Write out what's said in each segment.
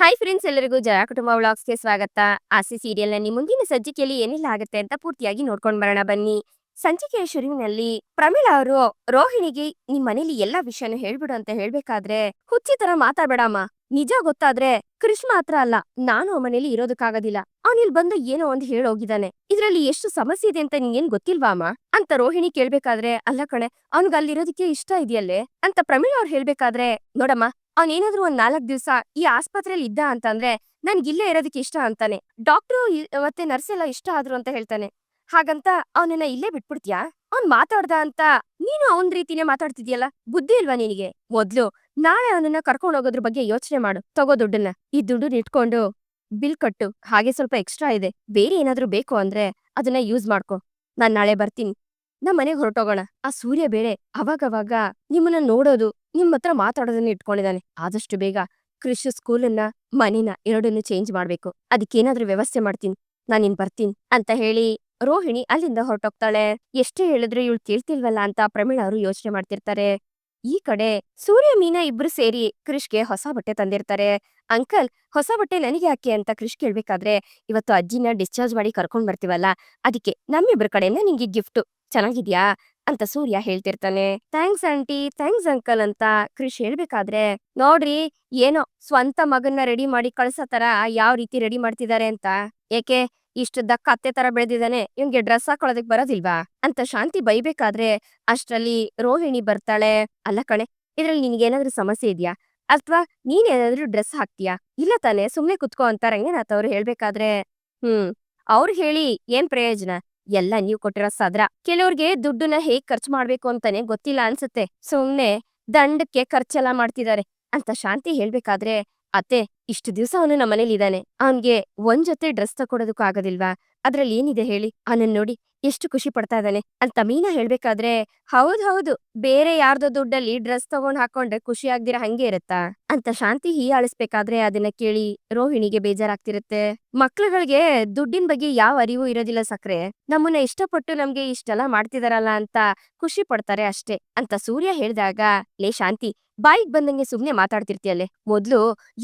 Hi friends, ಎಲ್ಲರಿಗೂ ಜಯ ಕುಟುಂಬ ವ್ಲಾಗ್ಸ್‌ಗೆ ಸ್ವಾಗತ. ಆಸಿ ಸೀರಿಯಲ್‌ನ ಮುಂದಿನ ಸಂಚಿಕೆಯಲ್ಲಿ ಏನೆಲ್ಲ ಆಗುತ್ತೆ ಅಂತ ಪೂರ್ತಿಯಾಗಿ ನೋಡ್ಕೊಂಡು ಬರೋಣ ಬನ್ನಿ. ಸಂಚಿಕೆಯ ಶುರುವಿನಲ್ಲಿ ಪ್ರಮೀಳಾ ಅವರು ರೋಹಿಣಿಗೆ ನಿಮ್ ಮನೇಲಿ ಎಲ್ಲಾ ವಿಷಯನೂ ಹೇಳ್ಬಿಡು ಅಂತ ಹೇಳ್ಬೇಕಾದ್ರೆ, ಹುಚ್ಚಿ ತರ ಮಾತಾಡ್ಬೇಡಮ್ಮ. ನಿಜ ಗೊತ್ತಾದ್ರೆ ಕ್ರಿಶ್ ಮಾತ್ರ ಅಲ್ಲ, ನಾನು ಆ ಮನೇಲಿ ಇರೋದಕ್ಕಾಗೋದಿಲ್ಲ. ಅವ್ನಿಲ್ ಬಂದು ಏನೋ ಒಂದ್ ಹೇಳೋಗಿದ್ದಾನೆ. ಇದ್ರಲ್ಲಿ ಎಷ್ಟು ಸಮಸ್ಯೆ ಇದೆ ಅಂತ ನಿಂಗೇನ್ ಗೊತ್ತಿಲ್ವಾ ಅಮ್ಮ ಅಂತ ರೋಹಿಣಿ ಕೇಳ್ಬೇಕಾದ್ರೆ, ಅಲ್ಲ ಕಣೆ, ಅವ್ನ್ಗ್ ಅಲ್ಲಿರೋದಕ್ಕೆ ಇಷ್ಟ ಇದೆಯಲ್ಲೇ ಅಂತ ಪ್ರಮೀಳಾ ಅವ್ರು ಹೇಳ್ಬೇಕಾದ್ರೆ, ನೋಡಮ್ಮ, ಅವನೇನಾದ್ರೂ ಒಂದ್ 4 ದಿವ್ಸ ಈ ಆಸ್ಪತ್ರೆಯಲ್ಲಿ ಇದ್ದ ಅಂತಂದ್ರೆ ನನ್ಗಿಲ್ಲೇ ಇರೋದಕ್ಕೆ ಇಷ್ಟ ಅಂತಾನೆ. ಡಾಕ್ಟ್ರು ಮತ್ತೆ ನರ್ಸ್ ಎಲ್ಲ ಇಷ್ಟ ಆದ್ರು ಅಂತ ಹೇಳ್ತಾನೆ. ಹಾಗಂತ ಅವನನ್ನ ಇಲ್ಲೇ ಬಿಟ್ಬಿಡ್ತೀಯಾ? ಅವ್ನ್ ಮಾತಾಡ್ದ ಅಂತ ನೀನು ಅವನ್ ರೀತಿನೇ ಮಾತಾಡ್ತಿದ್ಯಲ್ಲ, ಬುದ್ಧಿ ಇಲ್ವಾ ನಿನಗೆ? ಮೊದ್ಲು ನಾಳೆ ಅವನನ್ನ ಕರ್ಕೊಂಡ್ ಹೋಗೋದ್ರ ಬಗ್ಗೆ ಯೋಚನೆ ಮಾಡು. ತಗೋ ದುಡ್ಡನ್ನ. ಈ ದುಡ್ಡನ್ನ ಇಟ್ಕೊಂಡು ಬಿಲ್ ಕಟ್ಟು. ಹಾಗೆ ಸ್ವಲ್ಪ ಎಕ್ಸ್ಟ್ರಾ ಇದೆ. ಬೇರೆ ಏನಾದ್ರೂ ಬೇಕು ಅಂದ್ರೆ ಅದನ್ನ ಯೂಸ್ ಮಾಡ್ಕೊ. ನಾನ್ ನಾಳೆ ಬರ್ತೀನಿ. ನಮ್ ಮನೆಗ್ ಹೊರಟೋಗೋಣ. ಆ ಸೂರ್ಯ ಬೇರೆ ಅವಾಗವಾಗ ನಿಮ್ಮನ್ನ ನೋಡೋದು, ನಿಮ್ ಹತ್ರ ಮಾತಾಡೋದನ್ನ ಇಟ್ಕೊಂಡಿದಾನೆ. ಆದಷ್ಟು ಬೇಗ ಕ್ರಿಶ್ ಸ್ಕೂಲನ್ನ, ಮನೇನ ಎರಡನ್ನೂ ಚೇಂಜ್ ಮಾಡ್ಬೇಕು. ಅದಕ್ಕೇನಾದ್ರೂ ವ್ಯವಸ್ಥೆ ಮಾಡ್ತೀನಿ. ನಾನಿನ್ ಬರ್ತೀನಿ ಅಂತ ಹೇಳಿ ರೋಹಿಣಿ ಅಲ್ಲಿಂದ ಹೊರಟೋಗ್ತಾಳೆ. ಎಷ್ಟೇ ಹೇಳಿದ್ರು ಇವ್ಳು ಕೇಳ್ತಿಲ್ವಲ್ಲ ಅಂತ ಪ್ರಮೀಳಾ ಅವರು ಯೋಚನೆ ಮಾಡ್ತಿರ್ತಾರೆ. ಈ ಕಡೆ ಸೂರ್ಯ ಮೀನಾ ಇಬ್ರು ಸೇರಿ ಕ್ರಿಶ್ಗೆ ಹೊಸ ಬಟ್ಟೆ ತಂದಿರ್ತಾರೆ. ಅಂಕಲ್, ಹೊಸ ಬಟ್ಟೆ ನನಗೆ ಯಾಕೆ ಅಂತ ಕ್ರಿಶ್ ಕೇಳ್ಬೇಕಾದ್ರೆ, ಇವತ್ತು ಅಜ್ಜಿನ ಡಿಸ್ಚಾರ್ಜ್ ಮಾಡಿ ಕರ್ಕೊಂಡ್ ಬರ್ತೀವಲ್ಲ, ಅದಕ್ಕೆ ನಮ್ಮಿಬ್ರ ಕಡೆಯಿಂದ ನಿಂಗೆ ಗಿಫ್ಟು. ಚೆನ್ನಾಗಿದ್ಯಾ ಅಂತ ಸೂರ್ಯ ಹೇಳ್ತಿರ್ತಾನೆ. ಥ್ಯಾಂಕ್ಸ್ ಆಂಟಿ, ಥ್ಯಾಂಕ್ಸ್ ಅಂಕಲ್ ಅಂತ ಕ್ರಿಶ್ ಹೇಳ್ಬೇಕಾದ್ರೆ, ನೋಡ್ರಿ, ಏನೋ ಸ್ವಂತ ಮಗನ್ನ ರೆಡಿ ಮಾಡಿ ಕಳ್ಸೋ ತರ ಯಾವ ರೀತಿ ರೆಡಿ ಮಾಡ್ತಿದ್ದಾರೆ ಅಂತ. ಏಕೆ, ಇಷ್ಟು ದಕ್ಕ ಅತ್ತೆ ತರ ಬೆಳೆದಿದ್ದಾನೆ, ಇವ್ನ್ಗೆ ಡ್ರೆಸ್ ಹಾಕೊಳ್ಳೋದಕ್ ಬರೋದಿಲ್ವಾ ಅಂತ ಶಾಂತಿ ಬೈಬೇಕಾದ್ರೆ, ಅಷ್ಟ್ರಲ್ಲಿ ರೋಹಿಣಿ ಬರ್ತಾಳೆ. ಅಲ್ಲ ಕಣೆ, ಇದ್ರಲ್ಲಿ ನಿನ್ಗೇನಾದ್ರೂ ಸಮಸ್ಯೆ ಇದ್ಯಾ? ಅಥವಾ ನೀನೇನಾದ್ರೂ ಡ್ರೆಸ್ ಹಾಕ್ತೀಯಾ? ಇಲ್ಲ ತಾನೆ, ಸುಮ್ನೆ ಕುತ್ಕೋ ಅಂತ ರಂಗನಾಥ್ ಅವ್ರು ಹೇಳ್ಬೇಕಾದ್ರೆ, ಹ್ಮ್ ಅವ್ರು ಹೇಳಿ ಏನ್ ಪ್ರಯೋಜನ? ಎಲ್ಲ ನೀವ್ ಕೊಟ್ಟಿರೋ ಸದ್ರ. ಕೆಲವ್ರಿಗೆ ದುಡ್ಡನ್ನ ಹೇಗ್ ಖರ್ಚು ಮಾಡ್ಬೇಕು ಅಂತಾನೆ ಗೊತ್ತಿಲ್ಲ ಅನ್ಸುತ್ತೆ. ಸುಮ್ನೆ ದಂಡಕ್ಕೆ ಖರ್ಚೆಲ್ಲ ಮಾಡ್ತಿದಾರೆ ಅಂತ ಶಾಂತಿ ಹೇಳ್ಬೇಕಾದ್ರೆ, ಅತ್ತೆ, ಇಷ್ಟು ದಿವ್ಸ ಅವನು ನಮ್ಮನೇಲಿ ಇದಾನೆ. ಅವ್ನ್ಗೆ ಒಂದ್ ಜೊತೆ ಡ್ರೆಸ್ ತಕೊಡೋದಕ್ಕೂ ಆಗೋದಿಲ್ವಾ? ಅದ್ರಲ್ಲಿ ಏನಿದೆ ಹೇಳಿ? ಅವನನ್ ನೋಡಿ ಎಷ್ಟು ಖುಷಿ ಪಡ್ತಾ ಇದ್ದಾನೆ ಅಂತ ಮೀನಾ ಹೇಳ್ಬೇಕಾದ್ರೆ, ಹೌದು, ಬೇರೆ ಯಾರ್ದೋ ದುಡ್ಡಲ್ಲಿ ಡ್ರೆಸ್ ತಗೊಂಡ್ ಹಾಕೊಂಡ್ರೆ ಖುಷಿ ಆಗ್ದಿರ ಹಂಗೆ ಇರತ್ತಾ ಅಂತ ಶಾಂತಿ ಹೀಯಾಳಿಸ್ಬೇಕಾದ್ರೆ, ಅದನ್ನ ಕೇಳಿ ರೋಹಿಣಿಗೆ ಬೇಜಾರಾಗ್ತಿರುತ್ತೆ. ಮಕ್ಳುಗಳಿಗೆ ದುಡ್ಡಿನ ಬಗ್ಗೆ ಯಾವ ಅರಿವು ಇರೋದಿಲ್ಲ ಸಕ್ರೆ. ನಮ್ಮನ್ನ ಇಷ್ಟಪಟ್ಟು ನಮ್ಗೆ ಇಷ್ಟೆಲ್ಲ ಮಾಡ್ತಿದಾರಲ್ಲ ಅಂತ ಖುಷಿ ಪಡ್ತಾರೆ ಅಷ್ಟೇ ಅಂತ ಸೂರ್ಯ ಹೇಳ್ದಾಗ, ಲೇ ಶಾಂತಿ, ಬಾಯಿಗ್ ಬಂದಂಗೆ ಸುಮ್ನೆ ಮಾತಾಡ್ತಿರ್ತೀಯಲ್ಲೇ. ಮೊದ್ಲು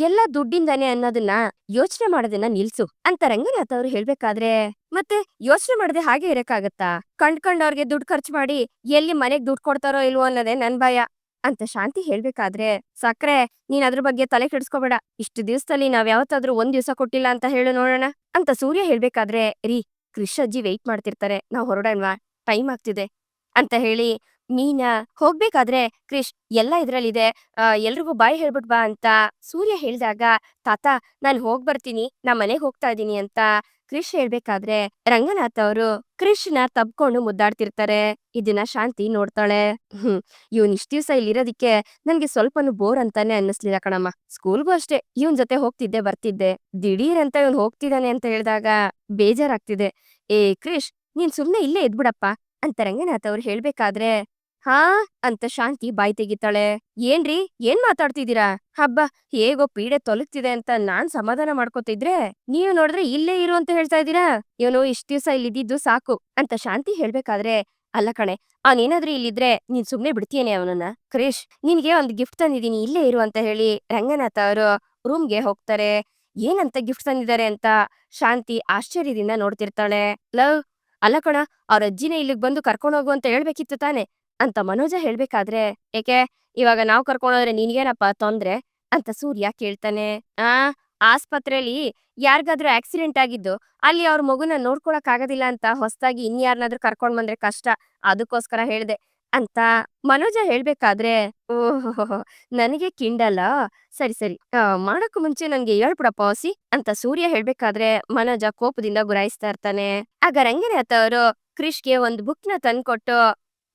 ಎಲ್ಲ ದುಡ್ಡಿಂದಾನೆ ಅನ್ನೋದನ್ನ ಯೋಚನೆ ಮಾಡೋದನ್ನ ನಿಲ್ಸು ಅಂತ ರಂಗನಾಥ್ ಅವ್ರು ಹೇಳ್ಬೇಕಾದ್ರೆ, ಮತ್ತೆ ಯೋಚನೆ ಮಾಡದೆ ಹಾಗೆ ಇರಕ್ಕಾಗತ್ತಾ? ಕಂಡ್ಕಂಡವ್ರಿಗೆ ದುಡ್ಡು ಖರ್ಚು ಮಾಡಿ ಎಲ್ಲಿ ಮನೆಗ್ ದುಡ್ಡು ಕೊಡ್ತಾರೋ ಇಲ್ವೋ ಅನ್ನೋದೇ ನನ್ ಭಯ ಅಂತ ಶಾಂತಿ ಹೇಳ್ಬೇಕಾದ್ರೆ, ಸಕ್ರೆ, ನೀನ್ ಅದ್ರ ಬಗ್ಗೆ ತಲೆ ಕೆಡಿಸ್ಕೋಬೇಡ. ಇಷ್ಟು ದಿವ್ಸದಲ್ಲಿ ನಾವ್ ಯಾವತ್ತಾದ್ರೂ ಒಂದ್ ದಿವ್ಸ ಕೊಟ್ಟಿಲ್ಲ ಅಂತ ಹೇಳು ನೋಡೋಣ ಅಂತ ಸೂರ್ಯ ಹೇಳ್ಬೇಕಾದ್ರೆ, ರೀ, ಕ್ರಿಶ್ ಅಜ್ಜಿ ವೆಯ್ಟ್ ಮಾಡ್ತಿರ್ತಾರೆ, ನಾವ್ ಹೊರಡೋಣ್ವಾ? ಟೈಮ್ ಆಗ್ತಿದೆ ಅಂತ ಹೇಳಿ ಮೀನಾ ಹೋಗ್ಬೇಕಾದ್ರೆ, ಕ್ರಿಶ್, ಎಲ್ಲ ಇದ್ರಲ್ಲಿದೆ, ಎಲ್ರಿಗೂ ಬಾಯ್ ಹೇಳ್ಬಿಟ್ ಬಾ ಅಂತ ಸೂರ್ಯ ಹೇಳ್ದಾಗ, ತಾತ, ನಾನ್ ಬರ್ತೀನಿ, ನಾ ಮನೆಗ್ ಹೋಗ್ತಾ ಇದೀನಿ ಅಂತ ಕ್ರಿಶ್ ಹೇಳ್ಬೇಕಾದ್ರೆ, ರಂಗನಾಥ್ ಅವರು ಕ್ರಿಶ್ನ ತಬ್ಕೊಂಡು ಮುದ್ದಾಡ್ತಿರ್ತಾರೆ. ಇದನ್ನ ಶಾಂತಿ ನೋಡ್ತಾಳೆ. ಇವ್ನ್ ಇಷ್ಟ ದಿವ್ಸ ಇಲ್ಲಿರೋದಿಕ್ಕೆ ನನ್ಗೆ ಸ್ವಲ್ಪನೂ ಬೋರ್ ಅಂತಾನೆ ಅನ್ನಿಸ್ಲಿಲ್ಲ ಕಣಮ್ಮ. ಸ್ಕೂಲ್ಗೂ ಅಷ್ಟೇ ಇವನ್ ಜೊತೆ ಹೋಗ್ತಿದ್ದೆ ಬರ್ತಿದ್ದೆ. ದಿಢೀರ್ ಅಂತ ಇವ್ನ್ ಹೋಗ್ತಿದ್ದಾನೆ ಅಂತ ಹೇಳ್ದಾಗ ಬೇಜಾರಾಗ್ತಿದೆ. ಏ ಕ್ರಿಶ್, ನೀನ್ ಸುಮ್ನೆ ಇಲ್ಲೇ ಇದ್ಬಿಡಪ್ಪ ಅಂತ ರಂಗನಾಥ್ ಅವ್ರು ಹೇಳ್ಬೇಕಾದ್ರೆ, ಹಾ ಅಂತ ಶಾಂತಿ ಬಾಯ್ ತೆಗಿತಾಳೆ. ಏನ್ರಿ, ಏನ್ ಮಾತಾಡ್ತಿದೀರಾ? ಹಬ್ಬ, ಹೇಗೋ ಪೀಡೆ ತೊಲಗ್ತಿದೆ ಅಂತ ನಾನ್ ಸಮಾಧಾನ ಮಾಡ್ಕೊತಿದ್ರೆ, ನೀವು ನೋಡಿದ್ರೆ ಇಲ್ಲೇ ಇರು ಅಂತ ಹೇಳ್ತಾ ಇದ್ದೀರಾ? ಇವನು ಇಷ್ಟ್ ದಿವ್ಸ ಇಲ್ಲಿದ್ದು ಸಾಕು ಅಂತ ಶಾಂತಿ ಹೇಳ್ಬೇಕಾದ್ರೆ, ಅಲ್ಲ ಕಣೆ, ಅವನೇನಾದ್ರೂ ಇಲ್ಲಿದ್ರೆ ನೀನ್ ಸುಮ್ನೆ ಬಿಡ್ತೀಯೇನೆ ಅವನನ್ನ? ಕ್ರಿಶ್, ನಿನ್ಗೆ ಒಂದ್ ಗಿಫ್ಟ್ ತಂದಿದೀನಿ, ಇಲ್ಲೇ ಇರು ಅಂತ ಹೇಳಿ ರಂಗನಾಥ್ ಅವರು ರೂಮ್ಗೆ ಹೋಗ್ತಾರೆ. ಏನಂತ ಗಿಫ್ಟ್ ತಂದಿದ್ದಾರೆ ಅಂತ ಶಾಂತಿ ಆಶ್ಚರ್ಯದಿಂದ ನೋಡ್ತಿರ್ತಾಳೆ. ಲವ್, ಅಲ್ಲ ಕಣ, ಅವ್ರ ಅಜ್ಜಿನೇ ಇಲ್ಲಿಗ್ ಬಂದು ಕರ್ಕೊಂಡ್ ಹೋಗು ಅಂತ ಹೇಳ್ಬೇಕಿತ್ತು ತಾನೆ ಅಂತ ಮನೋಜ ಹೇಳ್ಬೇಕಾದ್ರೆ, ಏಕೆ, ಇವಾಗ ನಾವ್ ಕರ್ಕೊಂಡೋದ್ರೆ ನಿನ್ಗೇನಪ್ಪ ತೊಂದ್ರೆ ಅಂತ ಸೂರ್ಯ ಕೇಳ್ತಾನೆ. ಆ ಆಸ್ಪತ್ರೆಲಿ ಯಾರಿಗಾದ್ರೂ ಆಕ್ಸಿಡೆಂಟ್ ಆಗಿದ್ದು ಅಲ್ಲಿ ಅವ್ರ ಮಗುನ ನೋಡ್ಕೊಳಕ್ ಆಗೋದಿಲ್ಲ ಅಂತ ಹೊಸ್ದಾಗಿ ಇನ್ಯಾರನ್ನಾದ್ರೂ ಕರ್ಕೊಂಡ್ ಬಂದ್ರೆ ಕಷ್ಟ, ಅದಕ್ಕೋಸ್ಕರ ಹೇಳ್ದೆ ಅಂತ ಮನೋಜ ಹೇಳ್ಬೇಕಾದ್ರೆ, ಓಹೋ, ನನಗೆ ಕಿಂಡಲ್ಲ, ಸರಿ, ಮಾಡಕ್ಕೂ ಮುಂಚೆ ನನ್ಗೆ ಹೇಳ್ಬಿಡಪ್ಪ ಹೊಸಿ ಅಂತ ಸೂರ್ಯ ಹೇಳ್ಬೇಕಾದ್ರೆ, ಮನೋಜ ಕೋಪದಿಂದ ಗುರಾಯಿಸ್ತಾ ಇರ್ತಾನೆ. ಆಗ ರಂಗನಾಥ್ ಅವರು ಕ್ರಿಶ್ಗೆ ಒಂದ್ ಬುಕ್ನ ತಂದ್ಕೊಟ್ಟು,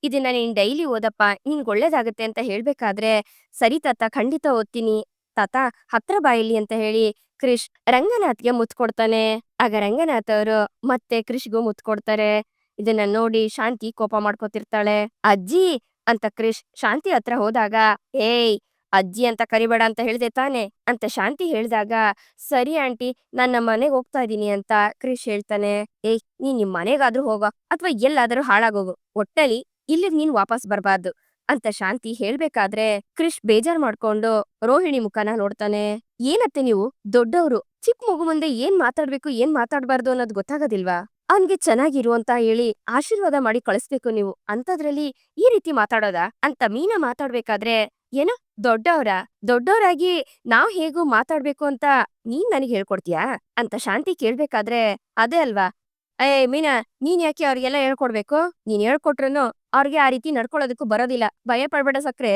ಇದನ್ನ ನೀನ್ ಡೈಲಿ ಓದಪ್ಪ, ನಿನ್ಗ್ ಒಳ್ಳೇದಾಗತ್ತೆ ಅಂತ ಹೇಳ್ಬೇಕಾದ್ರೆ, ಸರಿ ತಾತ, ಖಂಡಿತ ಓದ್ತೀನಿ ತಾತ, ಹತ್ರ ಬಾಯಿಲಿ ಅಂತ ಹೇಳಿ ಕ್ರಿಶ್ ರಂಗನಾಥ್ಗೆ ಮುತ್ ಕೊಡ್ತಾನೆ. ಆಗ ರಂಗನಾಥ್ ಅವರು ಮತ್ತೆ ಕ್ರಿಶ್ಗೂ ಮುತ್ ಕೊಡ್ತಾರೆ. ಇದನ್ನ ನೋಡಿ ಶಾಂತಿ ಕೋಪ ಮಾಡ್ಕೊತಿರ್ತಾಳೆ. ಅಜ್ಜಿ ಅಂತ ಕ್ರಿಶ್ ಶಾಂತಿ ಹತ್ರ ಹೋದಾಗ, ಏಯ್, ಅಜ್ಜಿ ಅಂತ ಕರಿಬೇಡ ಅಂತ ಹೇಳ್ದೆ ತಾನೆ ಅಂತ ಶಾಂತಿ ಹೇಳ್ದಾಗ, ಸರಿ ಆಂಟಿ, ನಾನ್ ನಮ್ಮ ಮನೆಗ್ ಹೋಗ್ತಾ ಇದೀನಿ ಅಂತ ಕ್ರಿಶ್ ಹೇಳ್ತಾನೆ. ಏಯ್, ನೀನ್ ನಿಮ್ ಮನೆಗಾದ್ರೂ ಹೋಗೋ ಅಥವಾ ಎಲ್ಲಾದ್ರೂ ಹಾಳಾಗೋಗು, ಒಟ್ಟಲ್ಲಿ ಇಲ್ಲಿಗ್ ನೀನ್ ವಾಪಸ್ ಬರ್ಬಾರ್ದು. ಅಂತ ಶಾಂತಿ ಹೇಳ್ಬೇಕಾದ್ರೆ ಕ್ರಿಶ್ ಬೇಜಾರ್ ಮಾಡ್ಕೊಂಡು ರೋಹಿಣಿ ಮುಖನ ನೋಡ್ತಾನೆ. ಏನತ್ತೆ ನೀವು ದೊಡ್ಡವ್ರು, ಚಿಕ್ಕ ಮಗು ಮುಂದೆ ಏನ್ ಮಾತಾಡ್ಬೇಕು ಏನ್ ಮಾತಾಡ್ಬಾರ್ದು ಅನ್ನೋದು ಗೊತ್ತಾಗೋದಿಲ್ವಾ? ಅವ್ನ್ಗೆ ಚೆನ್ನಾಗಿರು ಅಂತ ಹೇಳಿ ಆಶೀರ್ವಾದ ಮಾಡಿ ಕಳಿಸ್ಬೇಕು ನೀವು, ಅಂತದ್ರಲ್ಲಿ ಈ ರೀತಿ ಮಾತಾಡೋದಾ ಅಂತ ಮೀನಾ ಮಾತಾಡ್ಬೇಕಾದ್ರೆ, ಏನು ದೊಡ್ಡವರಾಗಿ ನಾವ್ ಹೇಗೂ ಮಾತಾಡ್ಬೇಕು ಅಂತ ನೀನ್ ನನಗ್ ಹೇಳ್ಕೊಡ್ತೀಯಾ ಅಂತ ಶಾಂತಿ ಕೇಳ್ಬೇಕಾದ್ರೆ, ಅದೇ ಅಲ್ವಾ. ಮೀನಾ, ನೀನ್ ಯಾಕೆ ಅವ್ರಿಗೆಲ್ಲ ಹೇಳ್ಕೊಡ್ಬೇಕು? ನೀನ್ ಹೇಳ್ಕೊಟ್ರುನು ಅವ್ರಿಗೆ ಆ ರೀತಿ ನಡ್ಕೊಳೋದಕ್ಕೂ ಬರೋದಿಲ್ಲ. ಭಯ ಪಡ್ಬೇಡ ಸಕ್ರೆ.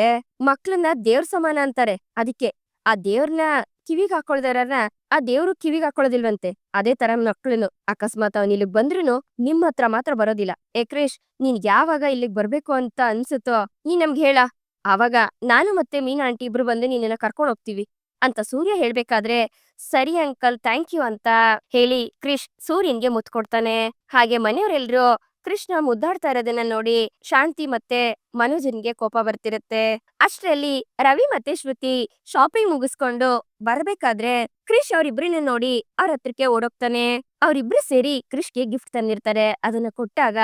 ಮಕ್ಳನ್ನ ದೇವ್ರ ಸಮಾನ ಅಂತಾರೆ. ಅದಕ್ಕೆ ಆ ದೇವ್ರನ್ನ ಕಿವಿಗ್ ಹಾಕೊಳ್ದಾರನ್ನ ಆ ದೇವ್ರು ಕಿವಿಗ್ ಹಾಕೊಳ್ಳೋದಿಲ್ವಂತೆ. ಅದೇ ತರ ಮಕ್ಳುನು ಅಕಸ್ಮಾತ್ ಅವ್ನ್ ಇಲ್ಲಿಗ್ ಬಂದ್ರುನು ನಿಮ್ ಹತ್ರ ಮಾತ್ರ ಬರೋದಿಲ್ಲ. ಕ್ರಿಶ್, ನೀನ್ ಯಾವಾಗ ಇಲ್ಲಿಗ್ ಬರ್ಬೇಕು ಅಂತ ಅನ್ಸುತ್ತೋ ನೀನ್ ನಮ್ಗ್ ಹೇಳ. ಆವಾಗ ನಾನು ಮತ್ತೆ ಮೀನಾ ಆಂಟಿ ಇಬ್ರು ಬಂದು ನಿನ್ನನ್ನ ಕರ್ಕೊಂಡ್ ಹೋಗ್ತೀವಿ ಅಂತ ಸೂರ್ಯ ಹೇಳ್ಬೇಕಾದ್ರೆ, ಸರಿ ಅಂಕಲ್, ಥ್ಯಾಂಕ್ ಯು ಅಂತ ಹೇಳಿ ಕ್ರಿಶ್ ಸೂರ್ಯನ್ಗೆ ಮುತ್ತು ಕೊಡ್ತಾನೆ. ಹಾಗೆ ಮನೆಯವರೆಲ್ರು ಕೃಷ್ಣ ಮುದ್ದಾಡ್ತಾ ಇರೋದನ್ನ ನೋಡಿ ಶಾಂತಿ ಮತ್ತೆ ಮನೋಜನ್ಗೆ ಕೋಪ ಬರ್ತಿರುತ್ತೆ. ಅಷ್ಟ್ರಲ್ಲಿ ರವಿ ಮತ್ತೆ ಶ್ರುತಿ ಶಾಪಿಂಗ್ ಮುಗಿಸ್ಕೊಂಡು ಬರ್ಬೇಕಾದ್ರೆ ಕ್ರಿಶ್ ಅವ್ರಿಬ್ರನ್ನ ನೋಡಿ ಅವ್ರ ಹತ್ರಕ್ಕೆ ಓಡೋಗ್ತಾನೆ. ಅವ್ರಿಬ್ರು ಸೇರಿ ಕ್ರಿಶ್ಗೆ ಗಿಫ್ಟ್ ತಂದಿರ್ತಾರೆ. ಅದನ್ನ ಕೊಟ್ಟಾಗ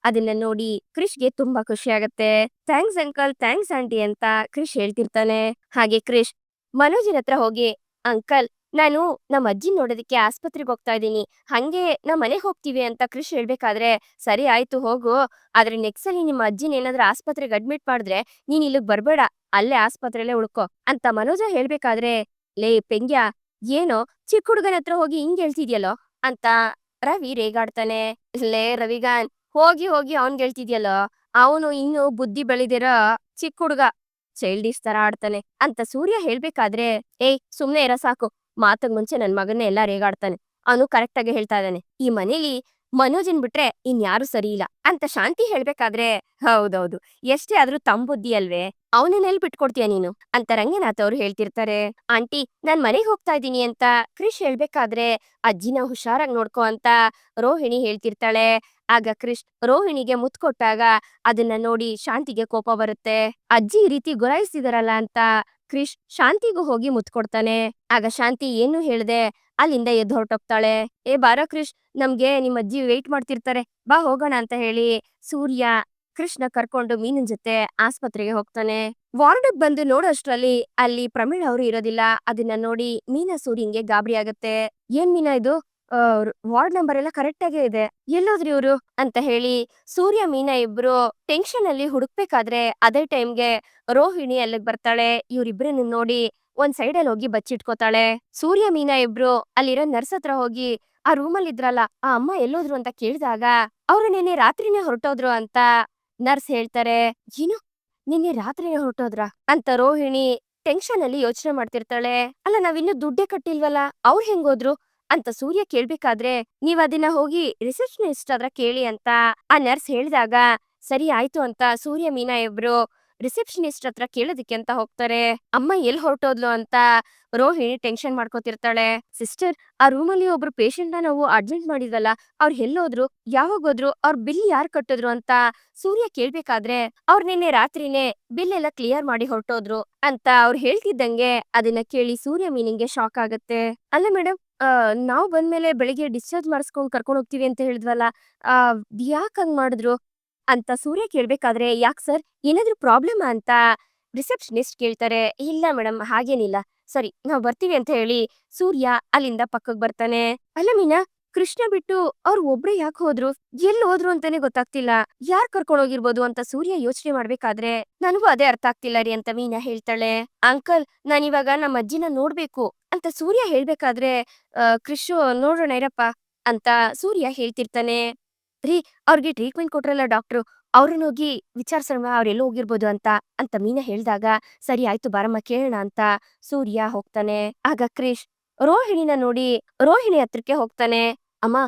ಅದನ್ನ ನೋಡಿ ಕ್ರಿಶ್ಗೆ ತುಂಬಾ ಖುಷಿ ಆಗತ್ತೆ. ಥ್ಯಾಂಕ್ಸ್ ಅಂಕಲ್, ಥ್ಯಾಂಕ್ಸ್ ಆಂಟಿ ಅಂತ ಕ್ರಿಶ್ ಹೇಳ್ತಿರ್ತಾನೆ. ಹಾಗೆ ಕ್ರಿಶ್ ಮನೋಜನ್ ಹತ್ರ ಹೋಗಿ, ಅಂಕಲ್, ನಾನು ನಮ್ಮ ಅಜ್ಜಿ ನೋಡೋದಕ್ಕೆ ಆಸ್ಪತ್ರೆಗೆ ಹೋಗ್ತಾ ಇದ್ದೀನಿ, ಹಂಗೆ ನಮ್ ಮನೆಗ್ ಹೋಗ್ತೀವಿ ಅಂತ ಕ್ರಿಶ್ ಹೇಳ್ಬೇಕಾದ್ರೆ, ಸರಿ ಆಯ್ತು ಹೋಗು, ಆದ್ರೆ ನೆಕ್ಸ್ಟ್ ಸಲ ನಿಮ್ಮ ಅಜ್ಜಿನ ಏನಾದ್ರೂ ಆಸ್ಪತ್ರೆಗೆ ಅಡ್ಮಿಟ್ ಮಾಡಿದ್ರೆ ನೀನ್ ಇಲ್ಲಿಗ್ ಬರ್ಬೇಡ, ಅಲ್ಲೇ ಆಸ್ಪತ್ರೆಲ್ಲೇ ಉಳ್ಕೊ ಅಂತ ಮನೋಜ ಹೇಳ್ಬೇಕಾದ್ರೆ, ಲೇ ಪೆಂಗ್ಯ, ಏನೋ ಚಿಕ್ಕ ಹುಡುಗನ ಹತ್ರ ಹೋಗಿ ಹಿಂಗ್ ಹೇಳ್ತಿದ್ಯಲ್ಲೋ ಅಂತ ರವಿ ರೇಗಾಡ್ತಾನೆ. ಲೇ ರವಿಗಾನ್, ಹೋಗಿ ಹೋಗಿ ಅವ್ನ್ ಹೇಳ್ತಿದ್ಯಲ್ಲೋ, ಅವನು ಇನ್ನು ಬುದ್ಧಿ ಬೆಳೆದಿರೋ ಚಿಕ್ಕ ಹುಡುಗ, ಚೈಲ್ಡಿಶ್ ತರ ಆಡ್ತಾನೆ ಅಂತ ಸೂರ್ಯ ಹೇಳ್ಬೇಕಾದ್ರೆ, ಸುಮ್ನೆ ಇರ ಸಾಕು, ಮಾತಗ್ ಮುಂಚೆ ನನ್ ಮಗನ್ನೇ ಎಲ್ಲಾ ರೇಗಾಡ್ತಾನೆ, ಅವನು ಕರೆಕ್ಟ್ ಆಗಿ ಹೇಳ್ತಾ ಇದ್ದಾನೆ, ಈ ಮನೇಲಿ ಮನೋಜನ್ ಬಿಟ್ರೆ ಇನ್ಯಾರು ಸರಿ ಇಲ್ಲ ಅಂತ ಶಾಂತಿ ಹೇಳ್ಬೇಕಾದ್ರೆ, ಹೌದೌದು, ಎಷ್ಟೇ ಆದ್ರೂ ತಮ್ ಬುದ್ಧಿ ಅಲ್ವೇ, ಅವನನ್ನೆಲ್ ಬಿಟ್ಕೊಡ್ತೀಯ ನೀನು ಅಂತ ರಂಗನಾಥ್ ಅವ್ರು ಹೇಳ್ತಿರ್ತಾರೆ. ಆಂಟಿ, ನಾನ್ ಮನೆಗ್ ಹೋಗ್ತಾ ಇದ್ದೀನಿ ಅಂತ ಕ್ರಿಶ್ ಹೇಳ್ಬೇಕಾದ್ರೆ, ಅಜ್ಜಿನ ಹುಷಾರಾಗಿ ನೋಡ್ಕೋ ಅಂತ ರೋಹಿಣಿ ಹೇಳ್ತಿರ್ತಾಳೆ. ಆಗ ಕ್ರಿಶ್ ರೋಹಿಣಿಗೆ ಮುತ್ ಕೊಟ್ಟಾಗ ಅದನ್ನ ನೋಡಿ ಶಾಂತಿಗೆ ಕೋಪ ಬರುತ್ತೆ. ಅಜ್ಜಿ ಈ ರೀತಿ ಗುರಾಯಿಸ್ತಿದಾರಲ್ಲ ಅಂತ ಕ್ರಿಶ್ ಶಾಂತಿಗೂ ಹೋಗಿ ಮುತ್ ಕೊಡ್ತಾನೆ. ಆಗ ಶಾಂತಿ ಏನು ಹೇಳ್ದೆ ಅಲ್ಲಿಂದ ಎದ್ದು ಹೊರಟೋಗ್ತಾಳೆ. ಬಾರೋ ಕ್ರಿಶ್, ನಮ್ಗೆ ನಿಮ್ ಅಜ್ಜಿ ವೇಟ್ ಮಾಡ್ತಿರ್ತಾರೆ, ಬಾ ಹೋಗೋಣ ಅಂತ ಹೇಳಿ ಸೂರ್ಯ ಕೃಷ್ಣ ಕರ್ಕೊಂಡು ಮೀನನ್ ಜೊತೆ ಆಸ್ಪತ್ರೆಗೆ ಹೋಗ್ತಾನೆ. ವಾರ್ಡ್ಗ್ ಬಂದು ನೋಡೋಷ್ಟ್ರಲ್ಲಿ ಅಲ್ಲಿ ಪ್ರಮೀಳ್ ಅವರು ಇರೋದಿಲ್ಲ. ಅದನ್ನ ನೋಡಿ ಮೀನಾ ಸೂರ್ಯನ್ಗೆ ಗಾಬರಿ ಆಗತ್ತೆ. ಏನ್ ಮೀನಾ ಇದು, ವಾರ್ಡ್ ನಂಬರ್ ಎಲ್ಲ ಕರೆಕ್ಟ್ ಆಗೇ ಇದೆ, ಎಲ್ಲೋದ್ರಿ ಇವ್ರು ಅಂತ ಹೇಳಿ ಸೂರ್ಯ ಮೀನಾ ಇಬ್ರು ಟೆನ್ಷನ್ ಅಲ್ಲಿ ಹುಡುಕ್ಬೇಕಾದ್ರೆ ಅದೇ ಟೈಮ್ಗೆ ರೋಹಿಣಿ ಅಲ್ಲಿಗ್ ಬರ್ತಾಳೆ. ಇವ್ರಿಬ್ರನ್ನ ನೋಡಿ ಒಂದ್ ಸೈಡ್ ಅಲ್ಲಿ ಹೋಗಿ ಬಚ್ಚಿಟ್ಕೋತಾಳೆ. ಸೂರ್ಯ ಮೀನಾ ಇಬ್ರು ಅಲ್ಲಿರೋ ನರ್ಸ್ ಹತ್ರ ಹೋಗಿ ಆ ರೂಮಲ್ಲಿ ಇದ್ರಲ್ಲ ಆ ಅಮ್ಮ ಎಲ್ಲೋದ್ರು ಅಂತ ಕೇಳಿದಾಗ, ಅವ್ರು ನಿನ್ನೆ ರಾತ್ರಿನೇ ಹೊರಟೋದ್ರು ಅಂತ ನರ್ಸ್ ಹೇಳ್ತಾರೆ. ಏನು, ನಿನ್ನೆ ರಾತ್ರಿನೇ ಹೊರಟೋದ್ರ ಅಂತ ರೋಹಿಣಿ ಟೆನ್ಷನ್ ಅಲ್ಲಿ ಯೋಚನೆ ಮಾಡ್ತಿರ್ತಾಳೆ. ಅಲ್ಲ, ನಾವಿನ್ನೂ ದುಡ್ಡೇ ಕಟ್ಟಿಲ್ವಲ್ಲ, ಅವ್ರು ಹೆಂಗೋದ್ರು ಅಂತ ಸೂರ್ಯ ಕೇಳ್ಬೇಕಾದ್ರೆ, ನೀವ್ ಅದನ್ನ ಹೋಗಿ ರಿಸೆಪ್ಷನಿಸ್ಟ್ ಹತ್ರ ಕೇಳಿ ಅಂತ ಆ ನರ್ಸ್ ಹೇಳಿದಾಗ, ಸರಿ ಆಯ್ತು ಅಂತ ಸೂರ್ಯ ಮೀನಾ ಇಬ್ರು ರಿಸೆಪ್ಷನಿಸ್ಟ್ ಹತ್ರ ಕೇಳೋದಕ್ಕೆ ಅಂತ ಹೋಗ್ತಾರೆ. ಅಮ್ಮ ಎಲ್ ಹೊರಟೋದ್ಲು ಅಂತ ರೋಹಿಣಿ ಟೆನ್ಷನ್ ಮಾಡ್ಕೋತಿರ್ತಾಳೆ. ಸಿಸ್ಟರ್, ಆ ರೂಮಲ್ಲಿ ಒಬ್ರು ಪೇಷಂಟ್ ನ ನಾವು ಅಡ್ಮಿಟ್ ಮಾಡಿದ್ವಲ್ಲ, ಅವ್ರು ಎಲ್ಲೋದ್ರು, ಯಾವಾಗ ಹೋದ್ರು, ಅವ್ರ ಬಿಲ್ ಯಾರ್ ಕಟ್ಟಿದ್ರು ಅಂತ ಸೂರ್ಯ ಕೇಳ್ಬೇಕಾದ್ರೆ, ಅವ್ರು ನಿನ್ನೆ ರಾತ್ರಿನೇ ಬಿಲ್ ಎಲ್ಲ ಕ್ಲಿಯರ್ ಮಾಡಿ ಹೊರಟೋದ್ರು ಅಂತ ಅವ್ರು ಹೇಳ್ತಿದ್ದಂಗೆ ಅದನ್ನ ಕೇಳಿ ಸೂರ್ಯ ಮೀನಿಂಗೆ ಶಾಕ್ ಆಗತ್ತೆ. ಅಲ್ಲ ಮೇಡಮ್, ನಾವ್ ಬಂದ್ಮೇಲೆ ಬೆಳಿಗ್ಗೆ ಡಿಸ್ಚಾರ್ಜ್ ಮಾಡಿಸ್ಕೊಂಡ್ ಕರ್ಕೊಂಡ್ ಹೋಗ್ತೀವಿ ಅಂತ ಹೇಳಿದ್ವಲ್ಲ, ಆ ಯಾಕ್ ಹಂಗ್ ಮಾಡಿದ್ರು ಅಂತ ಸೂರ್ಯ ಕೇಳ್ಬೇಕಾದ್ರೆ, ಯಾಕ್ ಸರ್, ಏನಾದ್ರೂ ಪ್ರಾಬ್ಲಮ್ ಅಂತ ರಿಸೆಪ್ಷನಿಸ್ಟ್ ಕೇಳ್ತಾರೆ. ಇಲ್ಲ ಮೇಡಮ್, ಹಾಗೇನಿಲ್ಲ, ಸರಿ ನಾವ್ ಬರ್ತೀವಿ ಅಂತ ಹೇಳಿ ಸೂರ್ಯ ಅಲ್ಲಿಂದ ಪಕ್ಕಕ್ ಬರ್ತಾನೆ. ಅಲ್ಲ ಮೀನಾ, ಕೃಷ್ಣ ಬಿಟ್ಟು ಅವ್ರು ಒಬ್ರೇ ಯಾಕೆ ಹೋದ್ರು, ಎಲ್ಲಿ ಹೋದ್ರು ಅಂತಾನೆ ಗೊತ್ತಾಗ್ತಿಲ್ಲ, ಯಾರ್ ಕರ್ಕೊಂಡ್ ಹೋಗಿರ್ಬೋದು ಅಂತ ಸೂರ್ಯ ಯೋಚನೆ ಮಾಡ್ಬೇಕಾದ್ರೆ, ನನಗೂ ಅದೇ ಅರ್ಥ ಆಗ್ತಿಲ್ಲ ರೀ ಅಂತ ಮೀನಾ ಹೇಳ್ತಾಳೆ. ಅಂಕಲ್, ನಾನಿವಾಗ ನಮ್ಮ ಅಜ್ಜಿನ ನೋಡ್ಬೇಕು ಅಂತ ಸೂರ್ಯ ಹೇಳ್ಬೇಕಾದ್ರೆ, ಕೃಷು ನೋಡೋಣ ಇರಪ್ಪ ಅಂತ ಸೂರ್ಯ ಹೇಳ್ತಿರ್ತಾನೆ. ರೀ, ಅವ್ರಿಗೆ ಟ್ರೀಟ್ಮೆಂಟ್ ಕೊಟ್ರಲ್ಲ ಡಾಕ್ಟ್ರು, ಅವ್ರನ್ನ ಹೋಗಿ ವಿಚಾರ್ಸೋಣ ಅವ್ರೆಲ್ಲೋ ಹೋಗಿರ್ಬೋದು ಅಂತ ಅಂತ ಮೀನಾ ಹೇಳ್ದಾಗ, ಸರಿ ಆಯ್ತು ಬಾರಮ್ಮ ಕೇಳೋಣ ಅಂತ ಸೂರ್ಯ ಹೋಗ್ತಾನೆ. ಆಗ ಕ್ರಿಶ್ ರೋಹಿಣಿನ ನೋಡಿ ರೋಹಿಣಿ ಹತ್ರಕ್ಕೆ ಹೋಗ್ತಾನೆ. ಅಮ್ಮ,